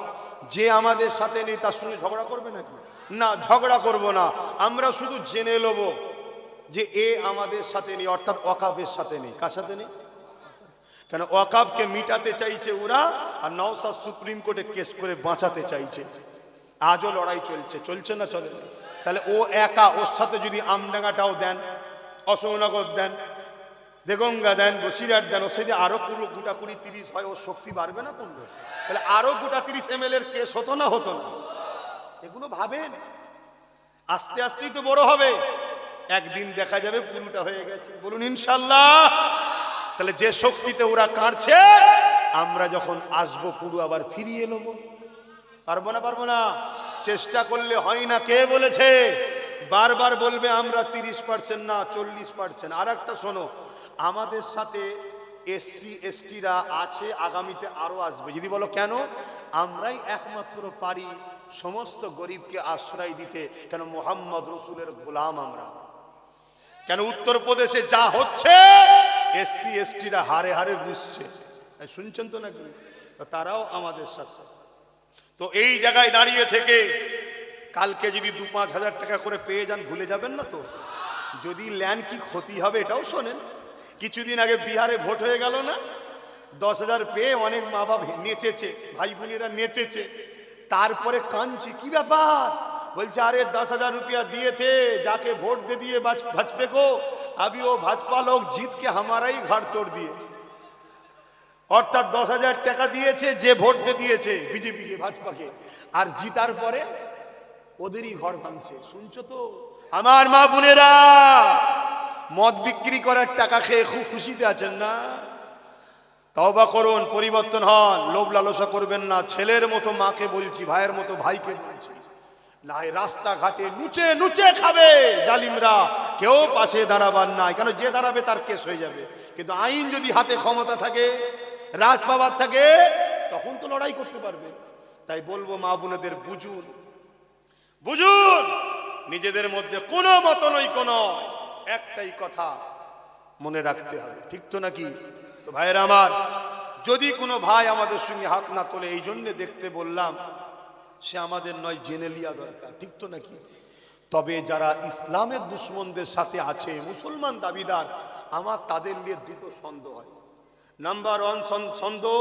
A: যে আমাদের সাথে নেই তার সঙ্গে ঝগড়া করবে নাকি? না, ঝগড়া করব না। আমরা শুধু জেনে নেব যে এ আমাদের সাথে নেই, অর্থাৎ ওয়াকাফের সাথে নেই। কার সাথে নেই? কেন ওয়াকাফকে মিটাতে চাইছে ওরা, আর নওশাদ সুপ্রিম কোর্টে কেস করে বাঁচাতে চাইছে। আজও লড়াই চলছে, চলছে না চলে? তাহলে ও একা, ওর সাথে যদি আমডাঙ্গাটাও দেন, অশোকনগর দেন, দেগঙ্গা দেন, বসিরহাট দেন, ওর সাথে আরো গোটা 20-30 হয়, ওর শক্তি বাড়বে না কোনটা? তাহলে আরো গোটা 30 ML এর কেস হতো না? হতো না? এগুলো ভাবেন, আস্তে আস্তেই তো বড় হবে, একদিন দেখা যাবে পুরোটা হয়ে গেছে। বলুন ইনশাল্লাহ। তাহলে যে শক্তিতে ওরা কাঁদছে, আমরা যখন আসবো পুরো আবার ফিরিয়ে নেব। পারবো না? পারবো না? চেষ্টা করলে হয় না। কে বলেছে? বারবার বলবে আমরা 30% না 40%। আর একটা শোনো, আমাদের সাথে SC STরা আছে, আগামীতে আরো আসবে। যদি বলো কেন? আমরাই একমাত্র পারি সমস্ত গরিবকে আশ্রয় দিতে। কেন? মোহাম্মদ রসুলের গোলাম আমরা। কেন? উত্তরপ্রদেশে যা হচ্ছে, SC STরা হারে হারে বুঝছে, শুনছেন তো নাকি? তারাও আমাদের সাথে। তো এই জায়গায় দাঁড়িয়ে থেকে কালকে যদি 2-5 হাজার টাকা করে পেয়ে যান, ভুলে যাবেন না তো? যদি ল্যান কি ক্ষতি হবে এটাও শোনেন। কিছুদিন আগে বিহারে ভোট হয়ে গেল না? 10,000 পেয়ে অনেক মা বাবা নেচেছে, ভাই বোনেরা নেচেছে। তারপরে কাঁদছে, কি ব্যাপার? বলছে আরে 10,000 रुपया दिए थे, जाके वोट दे दिए भाजपा को, अभी वो भाजपा लोग जीत के हमारा ही घर तोड़ दिए। অর্থাৎ 10,000 টাকা দিয়েছে যে ভোট দিয়েছে বিজেপিকে, ভাজপাকে, আর জিতার পরে ওদেরই ঘর ভাঙছে। শুনছো তো আমার মা বোনেরা? মদ বিক্রি করার টাকা খেয়ে খুব খুশিতে আছেন না? তওবা করুন, পরিবর্তন হন, লোভ লালসা করবেন না। ছেলের মতো মাকে বলছি, ভাইয়ের মতো ভাইকে বলছি, না রাস্তাঘাটে নুচে নুচে খাবে জালিমরা, কেউ পাশে দাঁড়াবার নাই। কেন? যে দাঁড়াবে তার কেস হয়ে যাবে। কিন্তু আইন যদি হাতে ক্ষমতা থাকে, রাজ পাওয়ার থাকে, তখন তো লড়াই করতে পারবে। তাই বলবো মা বোনেদের, বুঝুন, বুঝুন, নিজেদের মধ্যে কোনো মতনৈক্য নয়, একটাই কথা মনে রাখতে হবে, ঠিক তো নাকি? তো ভাইয়েরা আমার, যদি কোনো ভাই আমাদের সঙ্গে হাত না তোলে, এই জন্য দেখতে বললাম, সে আমাদের নয়, জেনে লিয়া দরকার, ঠিক তো নাকি? তবে যারা ইসলামের দুশ্মনদের সাথে আছে, মুসলমান দাবিদার, আমার তাদের নিয়ে দুটো সন্দেহ হয়। নাম্বার ওয়ান সন্দেহ,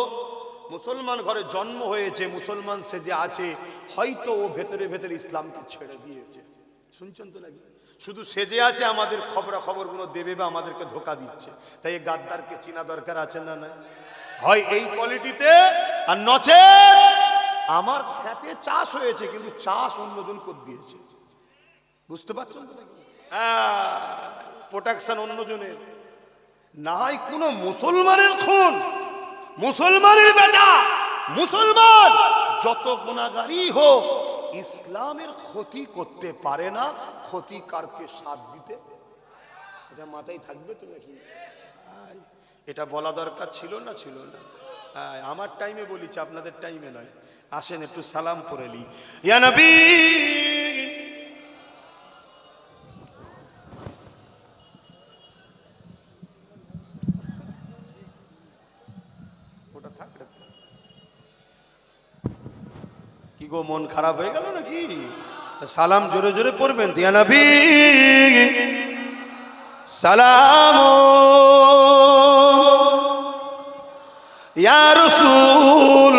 A: মুসলমান ঘরে জন্ম হয়েছে, মুসলমান সে যে আছে, হয়তো ও ভেতরে ভেতরে ইসলামকে ছেড়ে দিয়েছে। শুনছেন তো নাকি? শুধু সেজে আছে, আমাদের খবরগুলো দেবে বা আমাদেরকে ধোকা দিচ্ছে। তাই এই গাদ্দারকে চিনা দরকার আছে না? না হয় এই কোয়ালিটিতে, আর নচেত আমার খেতে চাষ হয়েছে, কিন্তু চাষ অন্যজন করে দিয়েছে। বুঝতে পারছেন তো নাকি? প্রোটেকশন অন্যজনের, না হয় কোনো মুসলমানের খুন, মুসলমানের বেটা, মুসলমান যত গুনাহগারই হোক, ইসলামের ক্ষতি করতে পারে না, ক্ষতিকারকে সাথ দিতে। এটা মাথায় থাকবে তো নাকি? এটা বলা দরকার ছিল না? ছিল না? আমার টাইমে বলিছি, আপনাদের টাইমে নয়। আসেন একটু সালাম করে লি। ইয়া নবী, ওটা থাক। কি গো, মন খারাপ হয়ে গেল নাকি? সালাম জোরে জোরে পড়বেন। ইয়া নবী সালাম, ইয়া রাসূল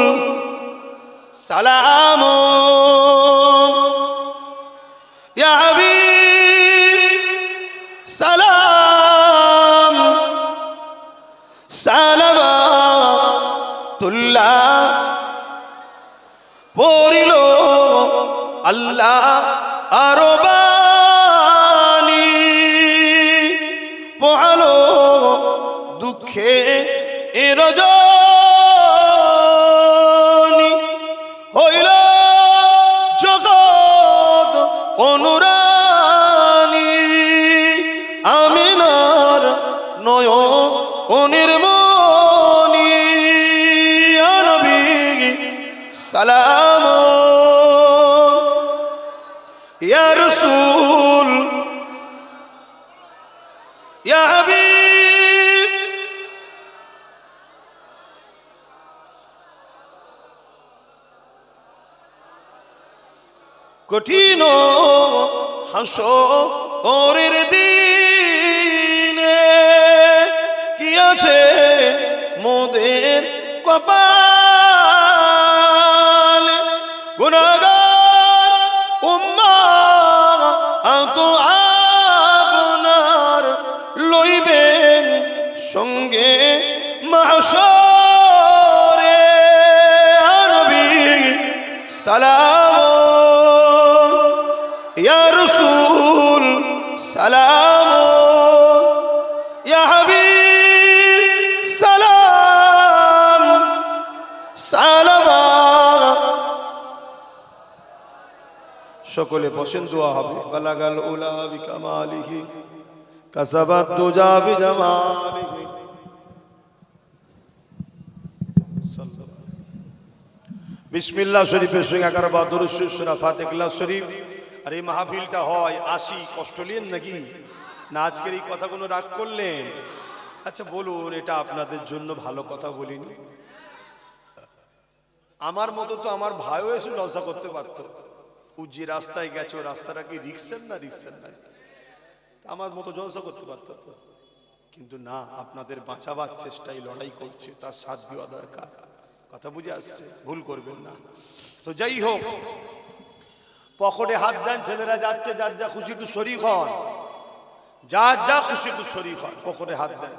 A: সালাম, ইয়া হাবিব সালাম, সালাওয়াতুল্লাহ পড়িল আল্লাহ আরো বাণী, পোহালো দুঃখে এ রজনী, হইল জগৎ অনুরানী, আমিনার নয়নের মণি, ইয়া নবী সালাম, ইয়া রাসূল ইয়া হাবিব। কঠিন হাসরের দিনে কি আছে মোদের কপালে, গুনাহগার উম্মাত আপনার লইবেন সঙ্গে মাহশরে, নবী সালাম, ইয়া রাসূল সালাম, ইয়া হাবিব সালাম, সালাওয়াত। সকলে বসেন, দোয়া হবে। বালাগাল উলা বিকামালিহি কাসাবাত তুজা বিজামালিহি। বিসমিল্লাহ শরীফের সঙ্গে 11 বার দরুদ শরীফ, সূরা ফাতিহা শরীফ। আর এই মাহফিলটা হয় আসি, কষ্ট নিয়েন নাকি? না আজকের এই কথাগুলো রাগ করলেন? আচ্ছা বলুন, এটা আপনাদের জন্য ভালো কথা বলিনি? আমার মতো তো আমার ভাইও এসে জলসা করতে পারত। ও যে রাস্তায় গেছে, ও রাস্তাটা কি রিক্সের না? রিক্সের না। আমার মতো জলসা করতে পারত তো, কিন্তু না, আপনাদের বাঁচাবার চেষ্টায় লড়াই করছে, তার সাথ দেওয়া দরকার। কথা বুঝে আসছে? ভুল করবেন না। তো যাই হোক, পকেটে হাত দেন, ছেলেরা যাচ্ছে, যার যা খুশি একটু শরীক হন, যার যা খুশি একটু শরীক হন, পকেটে হাত দেন,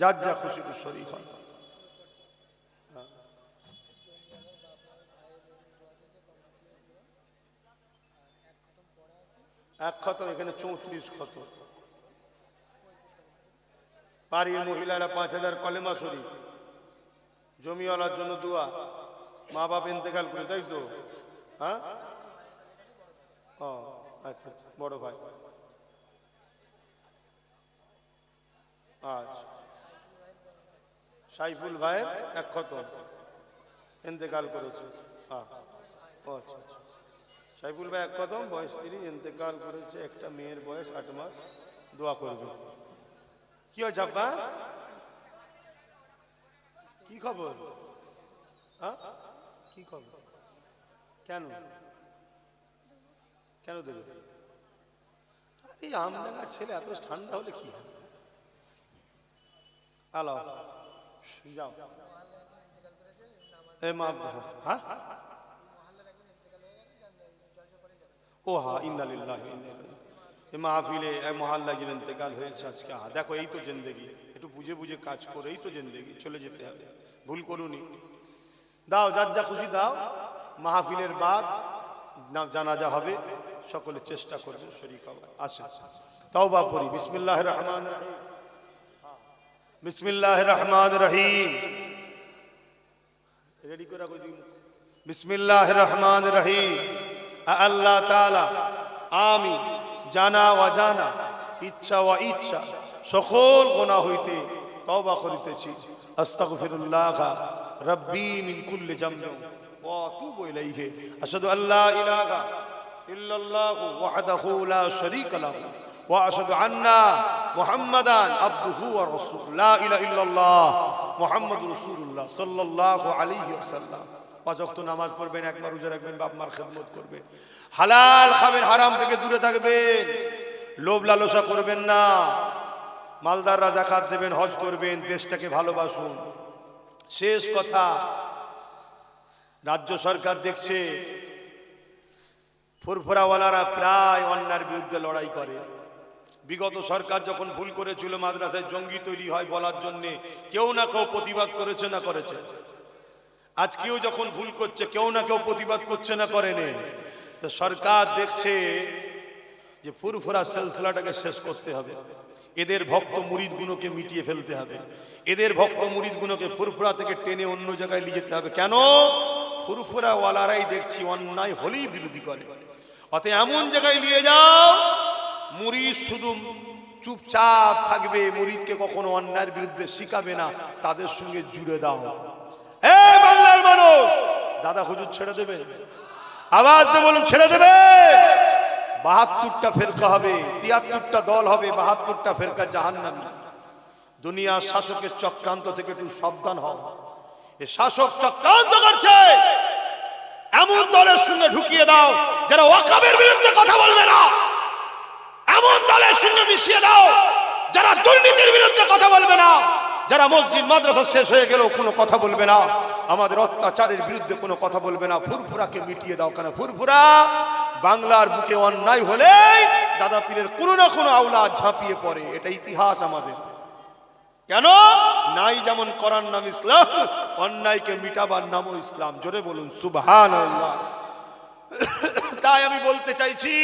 A: যার যা খুশি একটু শরীক হন। এক খতম, এখানে 34 খতম। বাড়ির মহিলারা 5000 কলেমা শরীফ, জমিওয়ালার জন্য দোয়া, মা বাপ ইন্তেকাল করে, তাই তো? হ্যাঁ, ও আচ্ছা, বড় ভাই, আচ্ছা। সাইফুল ভাইয়ের এক খতম, ইন্তেকাল করেছে। ও আচ্ছা আচ্ছা। সাইফুল ভাই এক খতম, বয়স 30, ইন্তেকাল করেছে। একটা মেয়ের বয়স 8 মাস, দোয়া করবে। কি হয়েছে আব্বা, কি খবর? কি খবর? কেন কেন দেবে? আরে আমদানা ছেলে এত ঠান্ডা হলে কি হবে? আলো যাও এ মা। হ্যাঁ ও হ্যাঁ, ইন্না লিল্লাহি ওয়া ইন্না ইলাইহি রাজিউন। মাহফিলে মহল্লা গিয়ে ইন্তেকাল হয়েছে আজকে। দেখো এই তো জিন্দেগি, একটু বুঝে বুঝে কাজ করে, এই তো জিন্দেগি, চলে যেতে হবে, ভুল করুনি। দাও যার যা খুশি দাও, মাহফিলের বাদ জানাজা হবে, সকলে চেষ্টা করবে শরীক হওয়ার। আসেন তাওবা করি। বিসমিল্লাহির রহমানির রহিম, বিসমিল্লাহির রহমানির রহিম। রেডি করে রাখো। বিসমিল্লাহির রহমানির রহিম। আল্লাহ তাআলা আমি জানা অজানা, ইচ্ছা ও ইচ্ছা সকল গুনাহ হইতে তওবা করিতেছি। আস্তাগফিরুল্লাহ রব্বি মিন কুল্লি যামবিন ওয়া আতুবু ইলাইহি। আশহাদু আল্লা ইলাহা ইল্লাল্লাহু ওয়াহদাহু লা শারীকা লাহু ওয়া আশহাদু আন্না মুহাম্মাদান আবদুহু ওয়া রাসূলুহু। লা ইলাহা ইল্লাল্লাহ মুহাম্মাদুর রাসূলুল্লাহ সাল্লাল্লাহু আলাইহি ওয়াসাল্লাম। পাঁচ ওয়াক্ত নামাজ পড়বেন, একবার রোজা রাখবেন, বাপ মার খেদমত করবেন, হালাল খাবেন, হারাম থেকে দূরে থাকবেন, লোভ লালসা করবেন না, মালদাররা যাকাত দেবেন, হজ করবেন, দেশটাকে ভালোবাসুন। শেষ কথা, রাজ্য সরকার দেখছে ফুরফুরাওয়ালারা প্রায় অন্যায়ের বিরুদ্ধে লড়াই করে। বিগত সরকার যখন ভুল করেছিল মাদ্রাসায় জঙ্গি তৈরি হয় বলার জন্যে, কেউ না কেউ প্রতিবাদ করেছে না করেছে? আজ কেউ যখন ভুল করছে কেউ না কেউ প্রতিবাদ করছে না করেনি? তো সরকার দেখছে যে ফুরফুরা সিলসিলাটাকে শেষ করতে হবে, এদের ভক্ত মুরিদগুলোকে মিটিয়ে ফেলতে হবে, এদের ভক্ত মুরিদগুলোকে ফুরফুরা থেকে টেনে অন্য জায়গায় নিয়ে যেতে হবে। কেন? ফুরফুরা ওয়ালারাই দেখছি অন্যায় হলেই বিরোধী করে। অত এমন জায়গায় নিয়ে যাও মুরিদ শুধু চুপচাপ থাকবে, মুরিদকে কখনো অন্যায়ের বিরুদ্ধে শিখাবে না, তাদের সঙ্গে জুড়ে দাও। বাংলার মানুষ, দাদা হুজুর ছেড়ে দেবে? আওয়াজ দিয়ে বলুন, ছেড়ে দেবে? 72টা ফেরকা হবে, 73টা দল হবে, 72টা ফেরকা জাহান্নামী। দুনিয়ার শাসকের চক্রান্ত থেকে একটু সাবধান হও। এই শাসক চক্রান্ত করছে, এমন দলের সঙ্গে ঢুকিয়ে দাও যারা ওয়াকাবের বিরুদ্ধে কথা বলবে না, এমন দলের সঙ্গে মিশিয়ে দাও যারা দুর্নীতির বিরুদ্ধে কথা বলবে না, যারা মসজিদ মাদ্রাসা শেষ হয়ে গেলেও কোনো কথা বলবে না, আমাদের অত্যাচারের বিরুদ্ধে কোনো কথা বলবে না। ফুরফুরাকে মিটিয়ে দাও। কেন? ফুরফুরা বাংলার বুকে অন্যায় হলেই দাদা পীরের কোনো না কোনো আওলাদ ঝাঁপিয়ে পড়ে, এটা ইতিহাস আমাদের। কেন? নাই যেমন করার নাম ইসলাম, অন্যায়কে মিটাবার নামও ইসলাম। জোরে বলুন সুবহানাল্লাহ। তাই আমি বলতে চাইছি,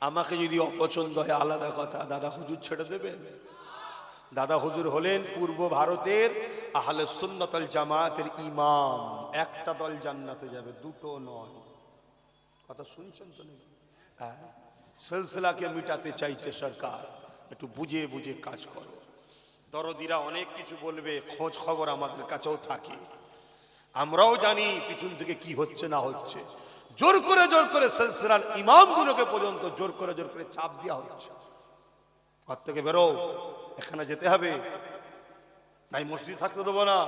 A: আমাকে যদি অপছন্দ হয় আলাদা কথা, দাদা হুজুর ছেড়ে দেবেন? দাদা হুজুর হলেন পূর্ব ভারতের আহলে সুন্নাত ওয়াল জামাতের ইমাম। একটা দল জান্নাতে যাবে, দুটো নয়। কথা শুনছেন তো নাকি? হ্যাঁ, সিলসিলাকে মিটাতে চাইছে সরকার, একটু বুঝে বুঝে কাজ করো। দরদিরা অনেক কিছু বলবে, খোঁজ খবর আমাদের কাছেও থাকে, আমরাও জানি পিছন থেকে কি হচ্ছে না হচ্ছে। জোর করে সিলসিলার ইমামগুলোকে পর্যন্ত জোর করে চাপ দেওয়া হচ্ছে, ঘর থেকে বেরো, এখানে যেতে হবে, নাই মসজিদ থাকতে দেবো না।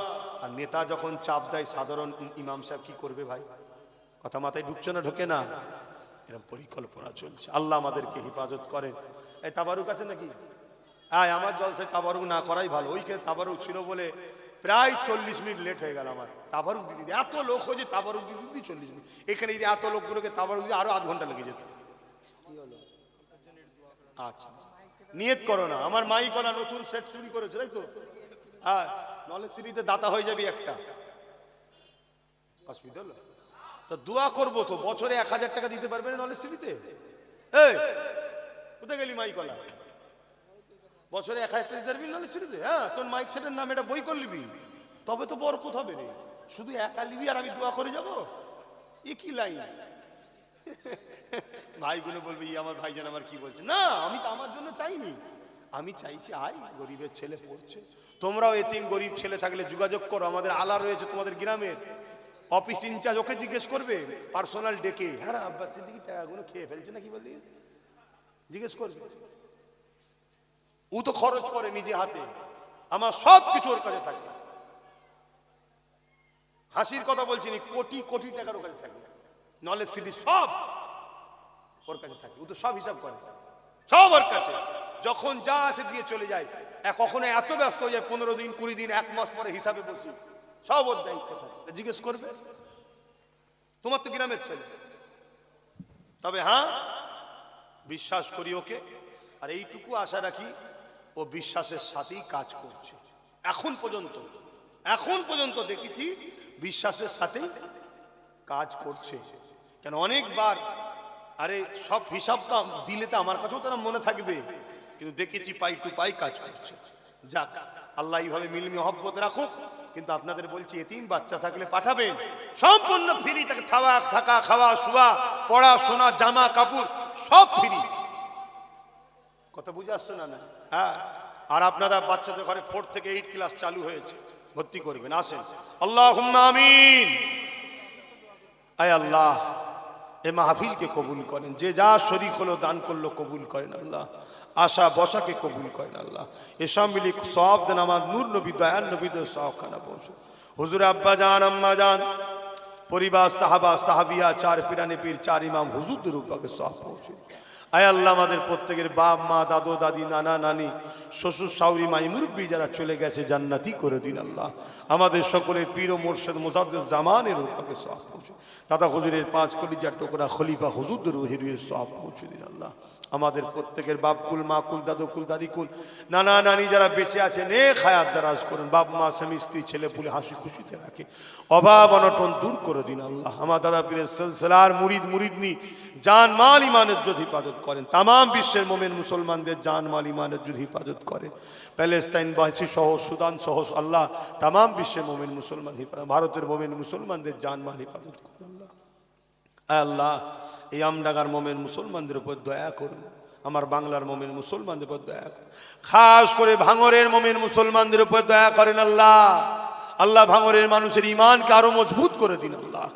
A: আর নেতা যখন চাপ দেয়, সাধারণ ইমাম সাহেব কি করবে ভাই? কথা মাথায় ঢুকছে না? ঢোকে না? এরকম পরিকল্পনা চলছে। আল্লাহ আমাদেরকে হেফাজত করেন। এই তাবারুক আছে নাকি? আমার জলসায় তাবারুক না করাই ভালো। ওইকে তাবারুক ছিল বলে প্রায় 40 মিনিট লেট হয়ে গেল আমার। তাবারুক দিদি এত লোক হয়েছে, তাবারুক দিদি 40 মিনিট। এখানে যদি এত লোকগুলোকে তাবারুক দিয়ে আরো আধ ঘন্টা লেগে যেত। কি হলো? আচ্ছা, নিয়ত করো না। আমার মাইকলা নতুন সেট চুরি করেছে, তাই তো? হ্যাঁ, নলেজ সিটিতে দাতা হয়ে যাবি একটা। অসুবিধা হলো তো দোয়া করবো তো, বছরে 1000 টাকা দিতে পারবে না নলেজ সিটিতে? এই কোথায় গেলি মাইকলা? বছরে 1000 টাকা দিতে পারবি নলেজ সিটিতে? হ্যাঁ, তোর মাইক সেটের নাম এটা বই করে নিবি, তবে তো বরকত হবে রে। শুধু একা নিবি আর আমি দোয়া করে যাবো, এ কি লাইন? ভাইগুলো বলবে ই আমার ভাইজান আমার কি বলছে। না, আমি তো আমার জন্য চাইনি, আমি চাইছি আই গরিবের ছেলে পড়ছে, তোমরাও এতিম গরিব ছেলে থাকলে যোগাযোগ করো। আমাদের আলা রয়েছে তোমাদের গ্রামের, অফিস ইনচার্জ, ওকে জিজ্ঞেস করবে পার্সোনাল ডেকে, হ্যাঁ আব্বাস সিদ্দিকী টাকাগুলো খেয়ে ফেলছে নাকি বলতে জিজ্ঞেস করবে। ও তো খরচ করে নিজে হাতে, আমার সব কিছু ওর কাছে থাকে। হাসির কথা বলছি না, কোটি কোটি টাকার ওর কাছে থাকে, নলেজ সিটি সব ওর কাছে থাকে। ও তো সব হিসাব করে, সব ওর কাছে। যখন যা আসে দিয়ে চলে যায়। কখনো এত ব্যস্ত হয়ে যায় 15 দিন 20 দিন 1 মাস পরে হিসাবে বসি, সব ওর দায়িত্ব থাকে। জিজ্ঞেস করবে, তোমার তো গ্রামের ছেলে। তবে হ্যাঁ, বিশ্বাস করি ওকে, আর এইটুকু আশা রাখি ও বিশ্বাসের সাথেই কাজ করছে। এখন পর্যন্ত দেখেছি বিশ্বাসের সাথেই কাজ করছে। কেন অনেকবার আরে সব হিসাবটা দিলে তো আমার কাছেও তারা মনে থাকবে, কিন্তু দেখেছি পাই টু পাই কাজ করছে। যাক, আল্লাহ এইভাবে মিল মহব্বত রাখুক। কিন্তু আপনাদের বলছি, এতিম বাচ্চা থাকলে পাঠাবেন, সম্পূর্ণ ফ্রি, তাকে থাকা খাওয়া শোয়া পড়াশোনা জামা কাপড় সব ফ্রি। কথা বুঝে আসছে না? না, হ্যাঁ। আর আপনারা বাচ্চাদের ঘরে 4 থেকে 8 ক্লাস চালু হয়েছে, ভর্তি করবেন, আসেন। আল্লাহুম্মা আমিন। আয় আল্লাহ, এ মাহফিলকে কবুল করেন। যে যা শরীক হলো দান করলো কবুল করেন আল্লাহ। আশা বসাকে কবুল করেন আল্লাহ। এসব মিলি সব দেন আমার নূর নবী দয়াল নবীদের সহখানা পৌঁছে। হুজুর আব্বা জান আম্মা জান পরিবার সাহাবা সাহাবিয়া 4 পিরানে পীর 4 ইমাম হুজুরদের উপরে সব পৌঁছে। আয় আল্লাহ, আমাদের প্রত্যেকের বাপ মা দাদু দাদি নানা নানি শ্বশুর শাশুড়ি মাই মুরব্বী যারা চলে গেছে জান্নাতি করে দিন আল্লাহ। আমাদের সকলের পীর ও মুর্শিদ মুজাদ্দিদ জামানের উপরে সব পৌঁছে। দাদা হুজুরের 5 কলিজার টুকরা খলিফা হুজুরদের রুহে সব পৌঁছে দিন আল্লাহ। আমাদের প্রত্যেকের বাপকুল মাকুল দাদুকুল দাদিকুল নানা নানি যারা বেঁচে আছে নেক হায়াত দারাজ করুন। বাপ মা স্বামী স্ত্রী ছেলে পুলে হাসি খুশিতে রাখে, অভাব অনটন দূর করে দিন আল্লাহ। আমার দাদা পীরের সিলসিলার মুরিদ মুরিদনি জান মাল ইমানের যুদ্ধ হিফাজত করেন। তামাম বিশ্বের মোমেন মুসলমানদের জান মাল ইমানের যুদ্ধ হিফাজত করেন। প্যালেস্তাইন বাসী সহ সুদান সহ আল্লাহ তামাম বিশ্বের মোমেন মুসলমান হিফাজত, ভারতের মোমেন মুসলমানদের জান মাল হিফাজত করুন আল্লাহ। আল্লাহ, এই আমডাঙ্গার মোমেন মুসলমানদের উপর দয়া করুন। আমার বাংলার মোমেন মুসলমানদের উপর দয়া করুন। খাস করে ভাঙরের মোমেন মুসলমানদের উপর দয়া করেন আল্লাহ। আল্লাহ, ভাঙরের মানুষের ইমানকে আরো মজবুত করে দিন আল্লাহ।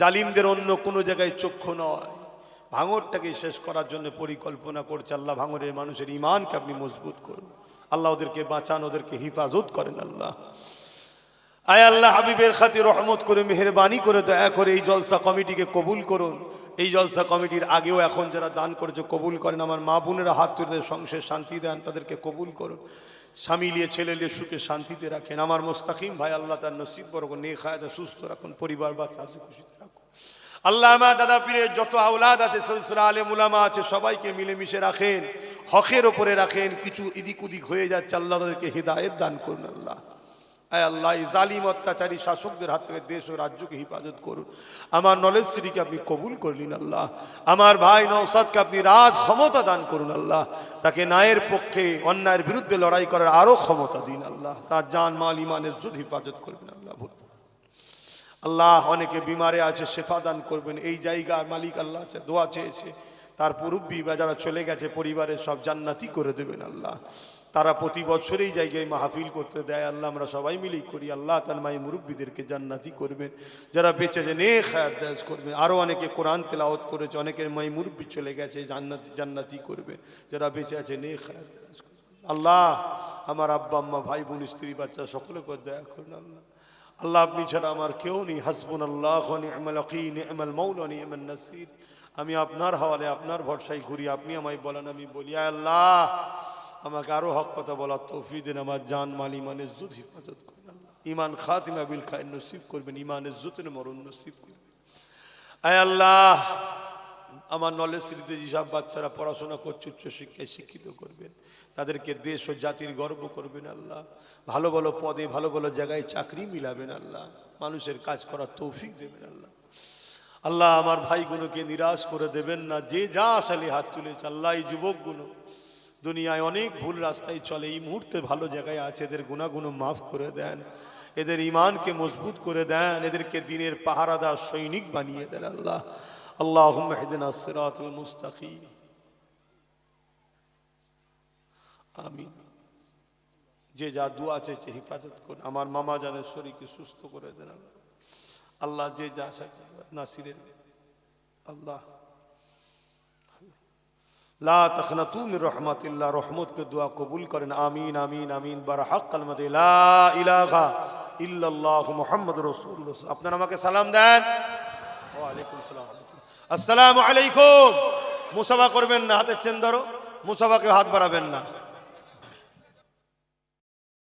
A: জালিমদের অন্য কোনো জায়গায় চক্ষু নয়, ভাঙরটাকে শেষ করার জন্য পরিকল্পনা করছে আল্লাহ। ভাঙরের মানুষের ইমানকে আপনি মজবুত করুন আল্লাহ, ওদেরকে বাঁচান, ওদেরকে হিফাজত করেন আল্লাহ। আয় আল্লাহ, হাবিবের খাতির রহমত করে মেহেরবানি করে দয়া করে এই জলসা কমিটিকে কবুল করুন। এই জলসা কমিটির আগেও এখন যারা দান করেছে কবুল করেন। আমার মা বোনেরা হাত তুলে সংসারে শান্তি দেন, তাদেরকে কবুল করুন। স্বামী লিয়ে ছেলে লিয়ে সুখে শান্তিতে রাখেন। আমার মোস্তাকিম ভাই আল্লাহ তার নসিব বরক নেক হায়াত সুস্থ রাখুন, পরিবার বাচ্চা হাসি খুশিতে রাখুন আল্লাহ। আমার দাদা পীরের যত আওলাদ আছে সিলসিলা আলেম উলামা আছে সবাইকে মিলেমিশে রাখেন, হকের ওপরে রাখেন। কিছু এদিক ওদিক হয়ে যাচ্ছে আল্লাহ, তাদেরকে হিদায়েত দান করুন আল্লাহ। আয় আল্লাহ, জালিম অত্যাচারী শাসকদের হাত থেকে দেশ ও রাজ্যকে হিফাজত করুন। আমার নলেজ সিটিকে আপনি কবুল করলেন আল্লাহ। আমার ভাই নওশাদকে আপনি রাজ ক্ষমতা দান করুন আল্লাহ। তাকে ন্যায়ের পক্ষে অন্যায়ের বিরুদ্ধে লড়াই করার আরো ক্ষমতা দিন আল্লাহ। তার জান মাল ইমানের যুদ্ধ হিফাজত করবেন আল্লাহ। আল্লাহ, অনেকে বিমারে আছে, শেফা দান করবেন। এই জায়গার মালিক আল্লাহ আছে, দোয়া চেয়েছে, তার মুরব্বী বা যারা চলে গেছে পরিবারের সব জান্নাতি করে দেবেন আল্লাহ। তারা প্রতি বছর এই জায়গায় মাহফিল করতে দেয় আল্লাহ, আমরা সবাই মিলেই করি আল্লাহ। তার মাই মুরব্বীদেরকে জান্নাতি করবেন, যারা বেঁচে যে নেক হায়াত দারাজ করবেন। আরও অনেকে কোরআন তেলাওয়াত করেছে, অনেকের মাই মুরব্বী চলে গেছে, জান্নাতি করবেন, যারা বেঁচে আছে নেক হায়াত দারাজ করবেন আল্লাহ। আমার আব্বা আম্মা ভাই বোন স্ত্রী বাচ্চা সকলের উপর দয়া করুন আল্লাহ। আল্লাহ, আপনি ছাড়া আমার কেউ নেই। হাসবুনাল্লাহু ওয়া নি'মাল ওয়াকিল, নি'মাল মাওলা ওয়া নি'মান নাসির। আমি আপনার হাওয়ালে আপনার ভরসায় ঘুরি, আপনি আমায় বলেন আমি বলি। আল্লাহ, আমাকে আরো হক কথা বলার তৌফিক দেন। আমার জান মাল ইমানের যুদ্ধ হিফাজত করবেন আল্লাহ। ইমান খাতিমা বিল খায়র নসিব করবেন, ইমানের যুদ্ধের মরণ নসিব করবেন। আয় আল্লাহ, আমার নলেজ সিটিতে যেসব বাচ্চারা পড়াশোনা করছে উচ্চশিক্ষায় শিক্ষিত করবেন, তাদেরকে দেশ ও জাতির গর্ব করবেন আল্লাহ। ভালো ভালো পদে ভালো ভালো জায়গায় চাকরি মিলাবেন আল্লাহ। মানুষের কাজ করার তৌফিক দেবেন আল্লাহ। আল্লাহ, আমার ভাইগুলোকে নিরাশ করে দেবেন না, যে যা আসালে হাত তুলেছে আল্লাহ। এই যুবকগুলো দুনিয়ায় অনেক ভুল রাস্তায় চলে, এই মুহূর্তে ভালো জায়গায় আছে, এদের গুনাহগুলো মাফ করে দেন, এদের ইমানকে মজবুত করে দেন, এদেরকে দিনের পাহারাদার সৈনিক বানিয়ে দেন আল্লাহ। আল্লাহুম্মা ইহদিনাস সিরাতাল মুস্তাকিম। আমিন। যে যা দোয়া চেয়েছে হিফাজত করুন। আমার মামা জানের শরীরকে সুস্থ করে দেন আল্লাহ। যে যা নাসিরের আল্লাহ লা তাখনাতু মির রাহমাতিল্লাহ, রহমতকে দোয়া কবুল করেন। আমিন আমিন আমিন। বারহাক কালমাতে লা ইলাহা ইল্লাল্লাহু মুহাম্মাদুর রাসূলুল্লাহ। আপনারা আমাকে সালাম দেন। ওয়া আলাইকুম সালাম। আসসালামু আলাইকুম। মুসাফা করবেন না, হাতের চেন ধরো, মুসাফাকে হাত বাড়াবেন না।